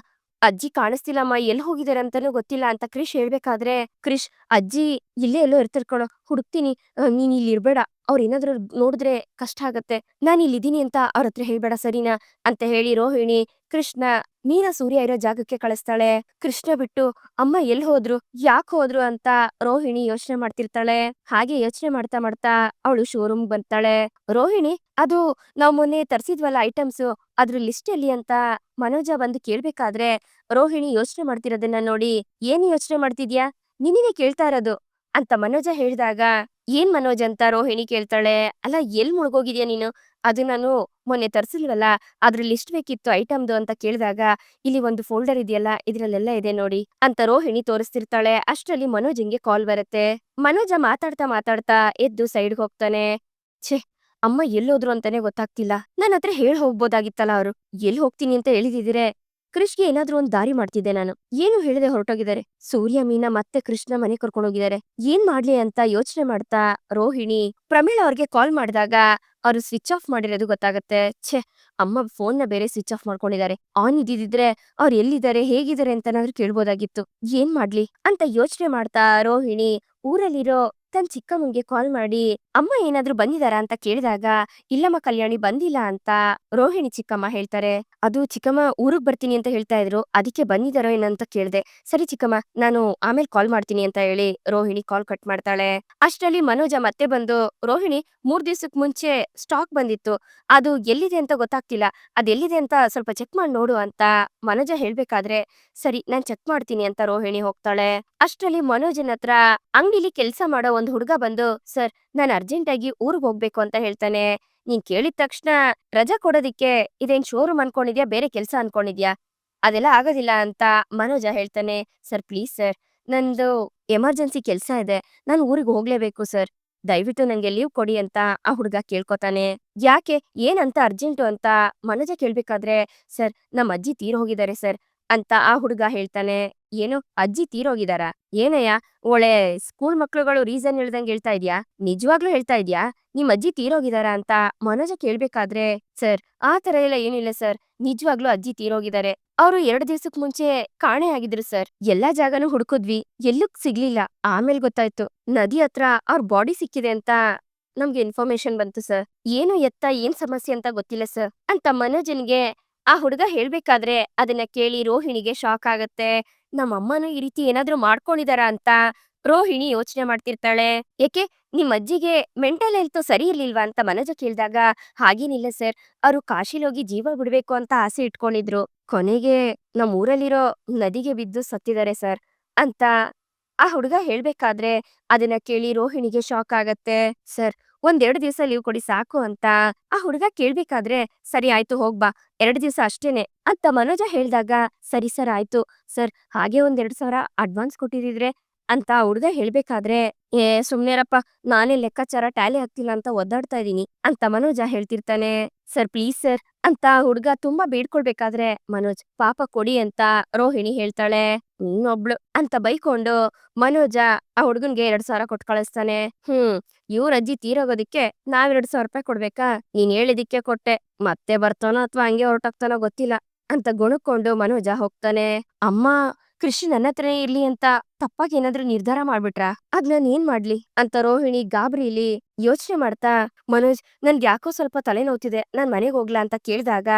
ಅಜ್ಜಿ ಕಾಣಿಸ್ತಿಲ್ಲಮ್ಮ, ಎಲ್ಲಿ ಹೋಗಿದಾರೆ ಅಂತಾನೂ ಗೊತ್ತಿಲ್ಲ ಅಂತ ಕ್ರಿಶ್ ಹೇಳ್ಬೇಕಾದ್ರೆ, ಕ್ರಿಶ್, ಅಜ್ಜಿ ಇಲ್ಲೇ ಎಲ್ಲೋ ಇರ್ತಾರ್ ಕಣೋ, ಹುಡುಕ್ತೀನಿ, ನೀನ್ ಇಲ್ಲಿ ಇರ್ಬೇಡ, ಅವ್ರ ಏನಾದ್ರು ನೋಡಿದ್ರೆ ಕಷ್ಟ ಆಗತ್ತೆ, ನಾನ್ ಇಲ್ಲಿದ್ದೀನಿ ಅಂತ ಅವ್ರ ಹತ್ರ ಹೇಳ್ಬೇಡ ಸರಿನಾ ಅಂತ ಹೇಳಿ ರೋಹಿಣಿ ಕೃಷ್ಣ ಮೀನಾ ಸೂರ್ಯ ಇರೋ ಜಾಗಕ್ಕೆ ಕಳಿಸ್ತಾಳೆ. ಕೃಷ್ಣ ಬಿಟ್ಟು ಅಮ್ಮ ಎಲ್ ಹೋದ್ರು, ಯಾಕೆ ಹೋದ್ರು ಅಂತ ರೋಹಿಣಿ ಯೋಚನೆ ಮಾಡ್ತಿರ್ತಾಳೆ. ಹಾಗೆ ಯೋಚನೆ ಮಾಡ್ತಾ ಮಾಡ್ತಾ ಅವಳು ಶೋರೂಮ್ ಬರ್ತಾಳೆ. ರೋಹಿಣಿ, ಅದು ನಾವ್ ಮೊನ್ನೆ ತರ್ಸಿದ್ವಲ್ಲ ಐಟಮ್ಸ್, ಅದ್ರ ಲಿಸ್ಟ್ ಎಲ್ಲಿ ಅಂತ ಮನೋಜ ಬಂದು ಕೇಳ್ಬೇಕಾದ್ರೆ ರೋಹಿಣಿ ಯೋಚನೆ ಮಾಡ್ತಿರೋದನ್ನ ನೋಡಿ, ಏನ್ ಯೋಚನೆ ಮಾಡ್ತಿದ್ಯಾ, ನಿನ್ನೆ ಕೇಳ್ತಾ ಇರೋದು ಅಂತ ಮನೋಜ ಹೇಳಿದಾಗ, ಏನ್ ಮನೋಜ್ ಅಂತ ರೋಹಿಣಿ ಕೇಳ್ತಾಳೆ. ಅಲ್ಲ ಎಲ್ ಮುಳುಗೋಗಿದ್ಯಾ ನೀನು? ಅದು ನಾನು ಮೊನ್ನೆ ತರ್ಸಿಲ್ವಲ್ಲ, ಅದ್ರ ಲಿಸ್ಟ್ ಬೇಕಿತ್ತು ಐಟಮ್‌ದು ಅಂತ ಕೇಳಿದಾಗ, ಇಲ್ಲಿ ಒಂದು ಫೋಲ್ಡರ್ ಇದೆಯಲ್ಲ, ಇದ್ರಲ್ಲೆಲ್ಲ ಇದೆ ನೋಡಿ ಅಂತ ರೋಹಿಣಿ ತೋರಿಸ್ತಿರ್ತಾಳೆ. ಅಷ್ಟ್ರಲ್ಲಿ ಮನೋಜಂಗೆ ಕಾಲ್ ಬರುತ್ತೆ. ಮನೋಜ ಮಾತಾಡ್ತಾ ಮಾತಾಡ್ತಾ ಎದ್ದು ಸೈಡ್‌ಗೆ ಹೋಗ್ತಾನೆ. ಛೇ! ಅಮ್ಮ ಎಲ್ಲೋದ್ರು ಅಂತಾನೆ ಗೊತ್ತಾಗ್ತಿಲ್ಲ. ನನ್ನತ್ರ ಹೇಳ್ ಹೋಗ್ಬೋದಾಗಿತ್ತಲ್ಲ ಅವ್ರು. ಎಲ್ ಹೋಗ್ತೀನಿ ಅಂತ ಹೇಳಿದಿದ್ರೆ ಕೃಷ್ಗೆ ಏನಾದ್ರೂ ಒಂದ್ ದಾರಿ ಮಾಡ್ತಿದ್ದೆ ನಾನು. ಏನು ಹೇಳದೆ ಹೊರಟೋಗಿದ್ದಾರೆ. ಸೂರ್ಯ, ಮೀನಾ ಮತ್ತೆ ಕೃಷ್ಣ ಮನೆಗ್ ಕರ್ಕೊಂಡೋಗಿದ್ದಾರೆ. ಏನ್ ಮಾಡ್ಲಿ ಅಂತ ಯೋಚನೆ ಮಾಡ್ತಾ ರೋಹಿಣಿ ಪ್ರಮೀಳಾ ಅವ್ರಿಗೆ ಕಾಲ್ ಮಾಡಿದಾಗ ಅವ್ರು ಸ್ವಿಚ್ ಆಫ್ ಮಾಡಿರೋದು ಗೊತ್ತಾಗತ್ತೆ. ಛೇ! ಅಮ್ಮ ಫೋನ್‌ನ ಬೇರೆ ಸ್ವಿಚ್ ಆಫ್ ಮಾಡ್ಕೊಂಡಿದ್ದಾರೆ. ಆನ್ ಇದ್ದಿದ್ರೆ ಅವ್ರು ಎಲ್ಲಿದ್ದಾರೆ, ಹೇಗಿದ್ದಾರೆ ಅಂತನಾದ್ರೂ ಕೇಳ್ಬೋದಾಗಿತ್ತು. ಏನ್ ಮಾಡ್ಲಿ ಅಂತ ಯೋಚನೆ ಮಾಡ್ತಾ ರೋಹಿಣಿ ಊರಲ್ಲಿರೋ ತನ್ ಚಿಕ್ಕಮ್ಮಂಗೆ ಕಾಲ್ ಮಾಡಿ ಅಮ್ಮ ಏನಾದ್ರೂ ಬಂದಿದಾರಾ ಅಂತ ಕೇಳಿದಾಗ, ಇಲ್ಲಮ್ಮ ಕಲ್ಯಾಣಿ ಬಂದಿಲ್ಲ ಅಂತ ರೋಹಿಣಿ ಚಿಕ್ಕಮ್ಮ ಹೇಳ್ತಾರೆ. ಅದು ಚಿಕ್ಕಮ್ಮ ಊರಿಗ್ ಬರ್ತೀನಿ ಅಂತ ಹೇಳ್ತಾ ಇದ್ರು, ಅದಕ್ಕೆ ಬಂದಿದಾರೋ ಏನಂತ ಕೇಳ್ದೆ. ಸರಿ ಚಿಕ್ಕಮ್ಮ, ನಾನು ಆಮೇಲೆ ಕಾಲ್ ಮಾಡ್ತೀನಿ ಅಂತ ಹೇಳಿ ರೋಹಿಣಿ ಕಾಲ್ ಕಟ್ ಮಾಡ್ತಾಳೆ. ಅಷ್ಟ್ರಲ್ಲಿ ಮನೋಜ ಮತ್ತೆ ಬಂದು, ರೋಹಿಣಿ 3 ದಿವ್ಸಕ್ ಮುಂಚೆ ಸ್ಟಾಕ್ ಬಂದಿತ್ತು, ಅದು ಎಲ್ಲಿದೆ ಅಂತ ಗೊತ್ತಾಗ್ತಿಲ್ಲ, ಅದೆಲ್ಲಿದೆ ಅಂತ ಸ್ವಲ್ಪ ಚೆಕ್ ಮಾಡಿ ನೋಡು ಅಂತ ಮನೋಜ ಹೇಳ್ಬೇಕಾದ್ರೆ, ಸರಿ ನಾನ್ ಚೆಕ್ ಮಾಡ್ತೀನಿ ಅಂತ ರೋಹಿಣಿ ಹೋಗ್ತಾಳೆ. ಅಷ್ಟ್ರಲ್ಲಿ ಮನೋಜನ್ ಹತ್ರ ಅಂಗಡಿಲಿ ಕೆಲ್ಸ ಮಾಡೋ ಒಂದ್ ಹುಡ್ಗ ಬಂದು, ಸರ್ ನಾನ್ ಅರ್ಜೆಂಟ್ ಆಗಿ ಊರ್ಗ್ ಹೋಗ್ಬೇಕು ಅಂತ ಹೇಳ್ತಾನೆ. ನೀನ್ ಕೇಳಿದ ತಕ್ಷಣ ರಜಾ ಕೊಡೋದಿಕ್ಕೆ ಇದೇನ್ ಶೋರೂಮ್ ಅನ್ಕೊಂಡಿದ್ಯಾ, ಬೇರೆ ಕೆಲ್ಸ ಅನ್ಕೊಂಡಿದ್ಯಾ? ಅದೆಲ್ಲ ಆಗೋದಿಲ್ಲ ಅಂತ ಮನೋಜ ಹೇಳ್ತಾನೆ. ಸರ್ ಪ್ಲೀಸ್ ಸರ್, ನಂದು ಎಮರ್ಜೆನ್ಸಿ ಕೆಲ್ಸ ಇದೆ, ನಾನ್ ಊರಿಗ್ ಹೋಗ್ಲೇಬೇಕು ಸರ್, ದಯವಿಟ್ಟು ನಂಗೆ ಲೀವ್ ಕೊಡಿ ಅಂತ ಆ ಹುಡ್ಗ ಕೇಳ್ಕೊತಾನೆ. ಯಾಕೆ, ಏನಂತ ಅರ್ಜೆಂಟು ಅಂತ ಮನೋಜ ಕೇಳ್ಬೇಕಾದ್ರೆ, ಸರ್ ನಮ್ ಅಜ್ಜಿ ತೀರೋಗಿದ್ದಾರೆ ಸರ್ ಅಂತ ಆ ಹುಡ್ಗ ಹೇಳ್ತಾನೆ. ಏನು, ಅಜ್ಜಿ ತೀರೋಗಿದಾರಾ? ಏನಯ್ಯ, ಒಳ್ಳೆ ಸ್ಕೂಲ್ ಮಕ್ಳುಗಳು ರೀಸನ್ ಹೇಳ್ದಂಗ್ ಹೇಳ್ತಾ ಇದ್ಯಾ? ನಿಜವಾಗ್ಲೂ ಹೇಳ್ತಾ ಇದ್ಯಾ? ನಿಮ್ ಅಜ್ಜಿ ತೀರೋಗಿದಾರಾ ಅಂತ ಮನೋಜ ಕೇಳ್ಬೇಕಾದ್ರೆ, ಸರ್ ಆ ತರ ಎಲ್ಲ ಏನಿಲ್ಲ ಸರ್, ನಿಜವಾಗ್ಲೂ ಅಜ್ಜಿ ತೀರೋಗಿದ್ದಾರೆ. ಅವ್ರು 2 ದಿವ್ಸಕ್ ಮುಂಚೆ ಕಾಣೆ ಆಗಿದ್ರು ಸರ್. ಎಲ್ಲಾ ಜಾಗನೂ ಹುಡ್ಕುದ್ವಿ, ಎಲ್ಲೂ ಸಿಗ್ಲಿಲ್ಲ. ಆಮೇಲ್ ಗೊತ್ತಾಯ್ತು, ನದಿ ಹತ್ರ ಅವ್ರ ಬಾಡಿ ಸಿಕ್ಕಿದೆ ಅಂತ ನಮ್ಗೆ ಇನ್ಫಾರ್ಮೇಶನ್ ಬಂತು ಸರ್. ಏನು ಎತ್ತ ಏನ್ ಸಮಸ್ಯೆ ಅಂತ ಗೊತ್ತಿಲ್ಲ ಸರ್ ಅಂತ ಮನೋಜನ್ಗೆ ಆ ಹುಡ್ಗ ಹೇಳ್ಬೇಕಾದ್ರೆ ಅದನ್ನ ಕೇಳಿ ರೋಹಿಣಿಗೆ ಶಾಕ್ ಆಗತ್ತೆ. ನಮ್ಮಮ್ಮನೂ ಈ ರೀತಿ ಏನಾದ್ರೂ ಮಾಡ್ಕೊಂಡಿದಾರ ಅಂತ ರೋಹಿಣಿ ಯೋಚನೆ ಮಾಡ್ತಿರ್ತಾಳೆ. ಏಕೆ, ನಿಮ್ ಅಜ್ಜಿಗೆ ಮೆಂಟಲ್ ಹೆಲ್ತ್ ಸರಿ ಇರ್ಲಿಲ್ವಾ ಅಂತ ಮನೋಜ ಕೇಳ್ದಾಗ, ಹಾಗೇನಿಲ್ಲ ಸರ್, ಅವ್ರು ಕಾಶಿಲೋಗಿ ಜೀವ ಬಿಡ್ಬೇಕು ಅಂತ ಆಸೆ ಇಟ್ಕೊಂಡಿದ್ರು, ಕೊನೆಗೆ ನಮ್ ಊರಲ್ಲಿರೋ ನದಿಗೆ ಬಿದ್ದು ಸತ್ತಿದ್ದಾರೆ ಸರ್ ಅಂತ ಆ ಹುಡ್ಗ ಹೇಳ್ಬೇಕಾದ್ರೆ ಅದನ್ನ ಕೇಳಿ ರೋಹಿಣಿಗೆ ಶಾಕ್ ಆಗತ್ತೆ. ಸರ್ ಒಂದೆರಡು ದಿವ್ಸ ಲೀವ್ ಕೊಡಿ ಸಾಕು ಅಂತ ಆ ಹುಡ್ಗ ಕೇಳ್ಬೇಕಾದ್ರೆ, ಸರಿ ಆಯ್ತು ಹೋಗ್ಬಾ, 2 ದಿವ್ಸ ಅಷ್ಟೇನೆ ಅಂತ ಮನೋಜ ಹೇಳ್ದಾಗ, ಸರಿ ಸರ್ ಆಯ್ತು ಸರ್, ಹಾಗೆ ಒಂದ್ 2,000 ಅಡ್ವಾನ್ಸ್ ಕೊಟ್ಟಿದ್ರೆ ಅಂತ ಆ ಹುಡ್ಗ ಹೇಳ್ಬೇಕಾದ್ರೆ, ಸುಮ್ನೆರಪ್ಪ, ನಾನೇ ಲೆಕ್ಕಾಚಾರ ಟ್ಯಾಲಿ ಆಗ್ತಿಲ್ಲ ಅಂತ ಒದ್ದಾಡ್ತಾ ಇದೀನಿ ಅಂತ ಮನೋಜ ಹೇಳ್ತಿರ್ತಾನೆ. ಸರ್ ಪ್ಲೀಸ್ ಸರ್ ಅಂತ ಆ ಹುಡ್ಗ ತುಂಬಾ ಬೇಡ್ಕೊಳ್ಬೇಕಾದ್ರೆ, ಮನೋಜ್ ಪಾಪ ಕೊಡಿ ಅಂತ ರೋಹಿಣಿ ಹೇಳ್ತಾಳೆ. ಒಬ್ಳು ಅಂತ ಬೈಕೊಂಡು ಮನೋಜ ಆ ಹುಡ್ಗನ್ಗೆ 2,000 ಕೊಟ್ ಕಳಿಸ್ತಾನೆ. ಇವ್ರ ಅಜ್ಜಿ ತೀರೋಗೋದಿಕ್ಕೆ ನಾವ್ 2,000 ರೂಪಾಯಿ ಕೊಡ್ಬೇಕಾ? ನೀನ್ ಹೇಳಿದಿಕ್ಕೆ ಕೊಟ್ಟೆ, ಮತ್ತೆ ಬರ್ತಾನೋ ಅಥವಾ ಹಂಗೆ ಹೊರಟೋಗ್ತಾನೋ ಗೊತ್ತಿಲ್ಲ ಅಂತ ಗೊಣಕೊಂಡು ಮನೋಜ ಹೋಗ್ತಾನೆ. ಅಮ್ಮ ಕೃಷಿ ನನ್ನ ಹತ್ರನೇ ಇರ್ಲಿ ಅಂತ ತಪ್ಪಾಗಿ ಏನಾದ್ರೂ ನಿರ್ಧಾರ ಮಾಡ್ಬಿಟ್ರಾ? ಅದ್ ನಾನ್ ಏನ್ ಮಾಡ್ಲಿ ಅಂತ ರೋಹಿಣಿ ಗಾಬರಿಲಿ ಯೋಚನೆ ಮಾಡ್ತಾ, ಮನೋಜ್ ನನ್ಗೆ ಯಾಕೋ ಸ್ವಲ್ಪ ತಲೆನೋವ್ತಿದೆ, ನಾನ್ ಮನೆಗ್ ಹೋಗ್ಲಾ ಅಂತ ಕೇಳಿದಾಗ,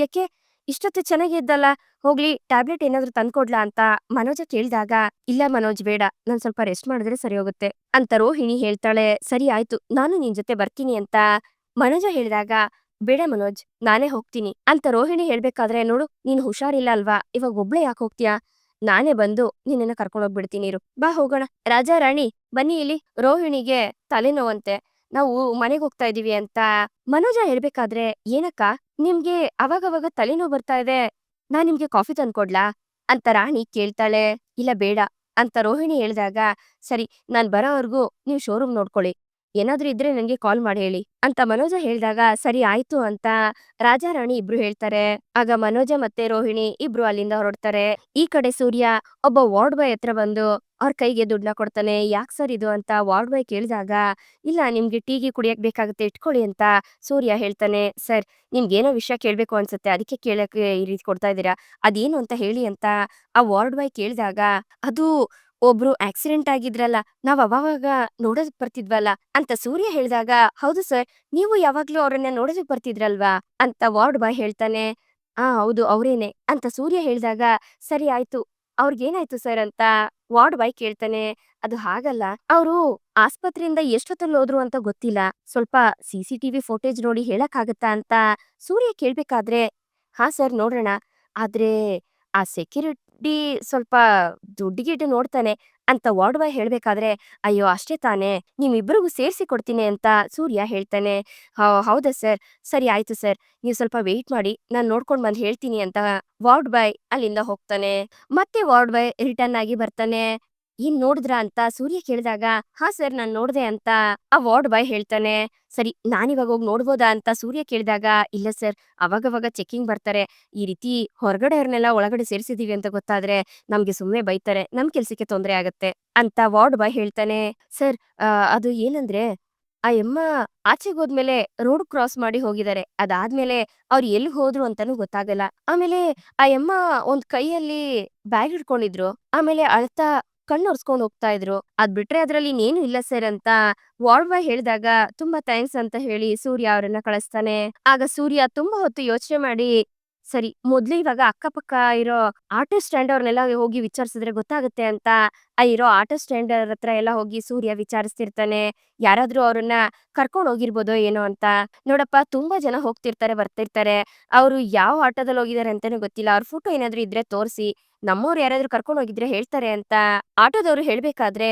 ಯಾಕೆ ಇಷ್ಟೊತ್ತು ಚೆನ್ನಾಗೇ ಇದ್ದಲ್ಲ, ಹೋಗ್ಲಿ ಟ್ಯಾಬ್ಲೆಟ್ ಏನಾದ್ರೂ ತಂದ್ಕೊಡ್ಲಾ ಅಂತ ಮನೋಜ ಕೇಳಿದಾಗ, ಇಲ್ಲ ಮನೋಜ್ ಬೇಡ, ನಾನ್ ಸ್ವಲ್ಪ ರೆಸ್ಟ್ ಮಾಡಿದ್ರೆ ಸರಿ ಹೋಗುತ್ತೆ ಅಂತ ರೋಹಿಣಿ ಹೇಳ್ತಾಳೆ. ಸರಿ ಆಯ್ತು, ನಾನು ನಿನ್ ಜೊತೆ ಬರ್ತೀನಿ ಅಂತ ಮನೋಜ ಹೇಳಿದಾಗ, ಬೇಡ ಮನೋಜ್ ನಾನೇ ಹೋಗ್ತೀನಿ ಅಂತ ರೋಹಿಣಿ ಹೇಳ್ಬೇಕಾದ್ರೆ, ನೋಡು ನೀನ್ ಹುಷಾರಿಲ್ಲ ಅಲ್ವಾ, ಇವಾಗ ಒಬ್ಳೆ ಯಾಕೆ ಹೋಗ್ತೀಯಾ, ನಾನೇ ಬಂದು ನಿನ್ನನ್ನ ಕರ್ಕೊಂಡೋಗ್ಬಿಡ್ತೀನಿ ಇರು, ಬಾ ಹೋಗೋಣ. ರಾಜಾ ರಾಣಿ ಬನ್ನಿ ಇಲ್ಲಿ, ರೋಹಿಣಿಗೆ ತಲೆನೋವಂತೆ, ನಾವು ಮನೆಗ್ ಹೋಗ್ತಾ ಇದೀವಿ ಅಂತ ಮನೋಜ ಹೇಳ್ಬೇಕಾದ್ರೆ, ಏನಕ್ಕ ನಿಮ್ಗೆ ಅವಾಗವಾಗ ತಲೆನೋವು ಬರ್ತಾ ಇದೆ, ನಾನ್ ನಿಮ್ಗೆ ಕಾಫಿ ತಂದ್ಕೊಡ್ಲಾ ಅಂತ ರಾಣಿ ಕೇಳ್ತಾಳೆ. ಇಲ್ಲ ಬೇಡ ಅಂತ ರೋಹಿಣಿ ಹೇಳಿದಾಗ, ಸರಿ ನಾನ್ ಬರೋವರ್ಗೂ ನೀವ್ ಶೋರೂಮ್ ನೋಡ್ಕೊಳ್ಳಿ, ಏನಾದ್ರೂ ಇದ್ರೆ ನಂಗೆ ಕಾಲ್ ಮಾಡಿ ಹೇಳಿ ಅಂತ ಮನೋಜ ಹೇಳ್ದಾಗ, ಸರಿ ಆಯ್ತು ಅಂತ ರಾಜಾ ರಾಣಿ ಇಬ್ರು ಹೇಳ್ತಾರೆ. ಆಗ ಮನೋಜ ಮತ್ತೆ ರೋಹಿಣಿ ಇಬ್ರು ಅಲ್ಲಿಂದ ಹೊರಡ್ತಾರೆ. ಈ ಕಡೆ ಸೂರ್ಯ ಒಬ್ಬ ವಾರ್ಡ್ ಬಾಯ್ ಹತ್ರ ಬಂದು ಅವ್ರ ಕೈಗೆ ದುಡ್ಡನ್ನ ಕೊಡ್ತಾನೆ. ಯಾಕ್ ಸರ್ ಇದು ಅಂತ ವಾರ್ಡ್ ಬಾಯ್ ಕೇಳಿದಾಗ, ಇಲ್ಲ ನಿಮ್ಗೆ ಟೀಗೆ ಕುಡಿಯಕ್ ಬೇಕಾಗುತ್ತೆ ಇಟ್ಕೊಳ್ಳಿ ಅಂತ ಸೂರ್ಯ ಹೇಳ್ತಾನೆ. ಸರ್ ನಿಮ್ಗೇನೋ ವಿಷಯ ಕೇಳ್ಬೇಕು ಅನ್ಸುತ್ತೆ, ಅದಕ್ಕೆ ಕೇಳಕ್ಕೆ ಈ ರೀತಿ ಕೊಡ್ತಾ ಇದ್ದೀರಾ, ಅದೇನು ಅಂತ ಹೇಳಿ ಅಂತ ಆ ವಾರ್ಡ್ ಬಾಯ್ ಕೇಳಿದಾಗ, ಅದು ಒಬ್ರು ಆಕ್ಸಿಡೆಂಟ್ ಆಗಿದ್ರಲ್ಲ, ನಾವ್ ಅವಾಗ ನೋಡೋದಕ್ ಬರ್ತಿದ್ವಲ್ಲ ಅಂತ ಸೂರ್ಯ ಹೇಳಿದಾಗ, ಹೌದು ಸರ್, ನೀವು ಯಾವಾಗ್ಲೂ ಅವ್ರನ್ನ ನೋಡೋದಕ್ ಬರ್ತಿದ್ರಲ್ವಾ ಅಂತ ವಾರ್ಡ್ ಬಾಯ್ ಹೇಳ್ತಾನೆ. ಹೌದು ಅವ್ರೇನೆ ಅಂತ ಸೂರ್ಯ ಹೇಳಿದಾಗ, ಸರಿ ಆಯ್ತು, ಅವ್ರಿಗೇನಾಯ್ತು ಸರ್ ಅಂತ ವಾರ್ಡ್ ಬಾಯ್ ಕೇಳ್ತಾನೆ. ಅದು ಹಾಗಲ್ಲ, ಅವರು ಆಸ್ಪತ್ರೆಯಿಂದ ಎಷ್ಟೊತ್ತಲ್ಲಿ ಹೋದ್ರು ಅಂತ ಗೊತ್ತಿಲ್ಲ, ಸ್ವಲ್ಪ CCTV ಫೋಟೇಜ್ ನೋಡಿ ಹೇಳಕ್ಕಾಗತ್ತಾ ಅಂತ ಸೂರ್ಯ ಕೇಳ್ಬೇಕಾದ್ರೆ, ಹಾ ಸರ್ ನೋಡೋಣ, ಆದ್ರೆ ಆ ಡಿ ಸ್ವಲ್ಪ ದುಡ್ಡು ನೋಡ್ತಾನೆ ಅಂತ ವಾರ್ಡ್ ಬಾಯ್ ಹೇಳ್ಬೇಕಾದ್ರೆ, ಅಯ್ಯೋ ಅಷ್ಟೇ ತಾನೇ, ನಿಮ್ಮಿಬ್ರಿಗೂ ಸೇರ್ಸಿ ಕೊಡ್ತೀನಿ ಅಂತ ಸೂರ್ಯ ಹೇಳ್ತಾನೆ. ಹೌದಾ ಸರ್, ಸರಿ ಆಯ್ತು ಸರ್, ನೀವು ಸ್ವಲ್ಪ ವೆಯ್ಟ್ ಮಾಡಿ, ನಾನ್ ನೋಡ್ಕೊಂಡ್ ಬಂದ್ ಹೇಳ್ತೀನಿ ಅಂತ ವಾರ್ಡ್ ಬಾಯ್ ಅಲ್ಲಿಂದ ಹೋಗ್ತಾನೆ. ಮತ್ತೆ ವಾರ್ಡ್ ಬಾಯ್ ರಿಟರ್ನ್ ಆಗಿ ಬರ್ತಾನೆ. ಏನ್ ನೋಡಿದ್ರಾ ಅಂತ ಸೂರ್ಯ ಕೇಳಿದಾಗ, ಹಾ ಸರ್ ನಾನ್ ನೋಡ್ದೆ ಅಂತ ಆ ವಾರ್ಡ್ ಬಾಯ್ ಹೇಳ್ತಾನೆ. ಸರಿ, ನಾನಿವಾಗ ಹೋಗಿ ನೋಡ್ಬೋದಾ ಅಂತ ಸೂರ್ಯ ಕೇಳಿದಾಗ, ಇಲ್ಲ ಸರ್, ಅವಾಗವಾಗ ಚೆಕಿಂಗ್ ಬರ್ತಾರೆ, ಈ ರೀತಿ ಹೊರಗಡೆಯವ್ರನ್ನೆಲ್ಲ ಒಳಗಡೆ ಸೇರಿಸಿದೀವಿ ಅಂತ ಗೊತ್ತಾದ್ರೆ ನಮ್ಗೆ ಸುಮ್ನೆ ಬೈತಾರೆ, ನಮ್ ಕೆಲ್ಸಕ್ಕೆ ತೊಂದ್ರೆ ಆಗತ್ತೆ ಅಂತ ವಾರ್ಡ್ ಬಾಯ್ ಹೇಳ್ತಾನೆ. ಸರ್, ಅದು ಏನಂದ್ರೆ ಆ ಯಮ್ಮ ಆಚೆಗೋದ್ಮೇಲೆ ರೋಡ್ ಕ್ರಾಸ್ ಮಾಡಿ ಹೋಗಿದ್ದಾರೆ. ಅದಾದ್ಮೇಲೆ ಅವ್ರು ಎಲ್ಲಿ ಹೋದ್ರು ಅಂತಾನೂ ಗೊತ್ತಾಗಲ್ಲ. ಆಮೇಲೆ ಆ ಯಮ್ಮ ಒಂದ್ ಕೈಯಲ್ಲಿ ಬ್ಯಾಗ್ ಹಿಡ್ಕೊಂಡಿದ್ರು. ಆಮೇಲೆ ಅಳ್ತಾ ಕಣ್ಣೊರ್ಸ್ಕೊಂಡ್ ಹೋಗ್ತಾ ಇದ್ರು. ಅದ್ ಬಿಟ್ರೆ ಅದ್ರಲ್ಲಿ ಇನ್ನೇನು ಇಲ್ಲ ಸರ್ ಅಂತ ವಾರ್ಡ್ ಬಾಯ್ ಹೇಳಿದಾಗ, ತುಂಬಾ ಥ್ಯಾಂಕ್ಸ್ ಅಂತ ಹೇಳಿ ಸೂರ್ಯ ಅವ್ರನ್ನ ಕಳಿಸ್ತಾನೆ. ಆಗ ಸೂರ್ಯ ತುಂಬಾ ಹೊತ್ತು ಯೋಚನೆ ಮಾಡಿ, ಸರಿ ಮೊದ್ಲು ಇವಾಗ ಅಕ್ಕಪಕ್ಕ ಇರೋ ಆಟೋ ಸ್ಟ್ಯಾಂಡ್ ಅವ್ರನ್ನೆಲ್ಲ ಹೋಗಿ ವಿಚಾರಿಸಿದ್ರೆ ಗೊತ್ತಾಗುತ್ತೆ ಅಂತ ಆ ಇರೋ ಆಟೋ ಸ್ಟ್ಯಾಂಡ್ ಅವ್ರ ಹತ್ರ ಎಲ್ಲ ಹೋಗಿ ಸೂರ್ಯ ವಿಚಾರಿಸ್ತಿರ್ತಾನೆ. ಯಾರಾದ್ರೂ ಅವ್ರನ್ನ ಕರ್ಕೊಂಡ್ ಹೋಗಿರ್ಬೋದೋ ಏನೋ ಅಂತ. ನೋಡಪ್ಪ, ತುಂಬಾ ಜನ ಹೋಗ್ತಿರ್ತಾರೆ ಬರ್ತಿರ್ತಾರೆ, ಅವ್ರು ಯಾವ ಆಟೋದಲ್ಲಿ ಹೋಗಿದ್ದಾರೆ ಅಂತಾನೂ ಗೊತ್ತಿಲ್ಲ, ಅವ್ರ ಫೋಟೋ ಏನಾದ್ರೂ ಇದ್ರೆ ತೋರ್ಸಿ, ನಮ್ಮವ್ರು ಯಾರಾದ್ರೂ ಕರ್ಕೊಂಡ್ ಹೋಗಿದ್ರೆ ಹೇಳ್ತಾರೆ ಅಂತ ಆಟೋದವ್ರು ಹೇಳ್ಬೇಕಾದ್ರೆ,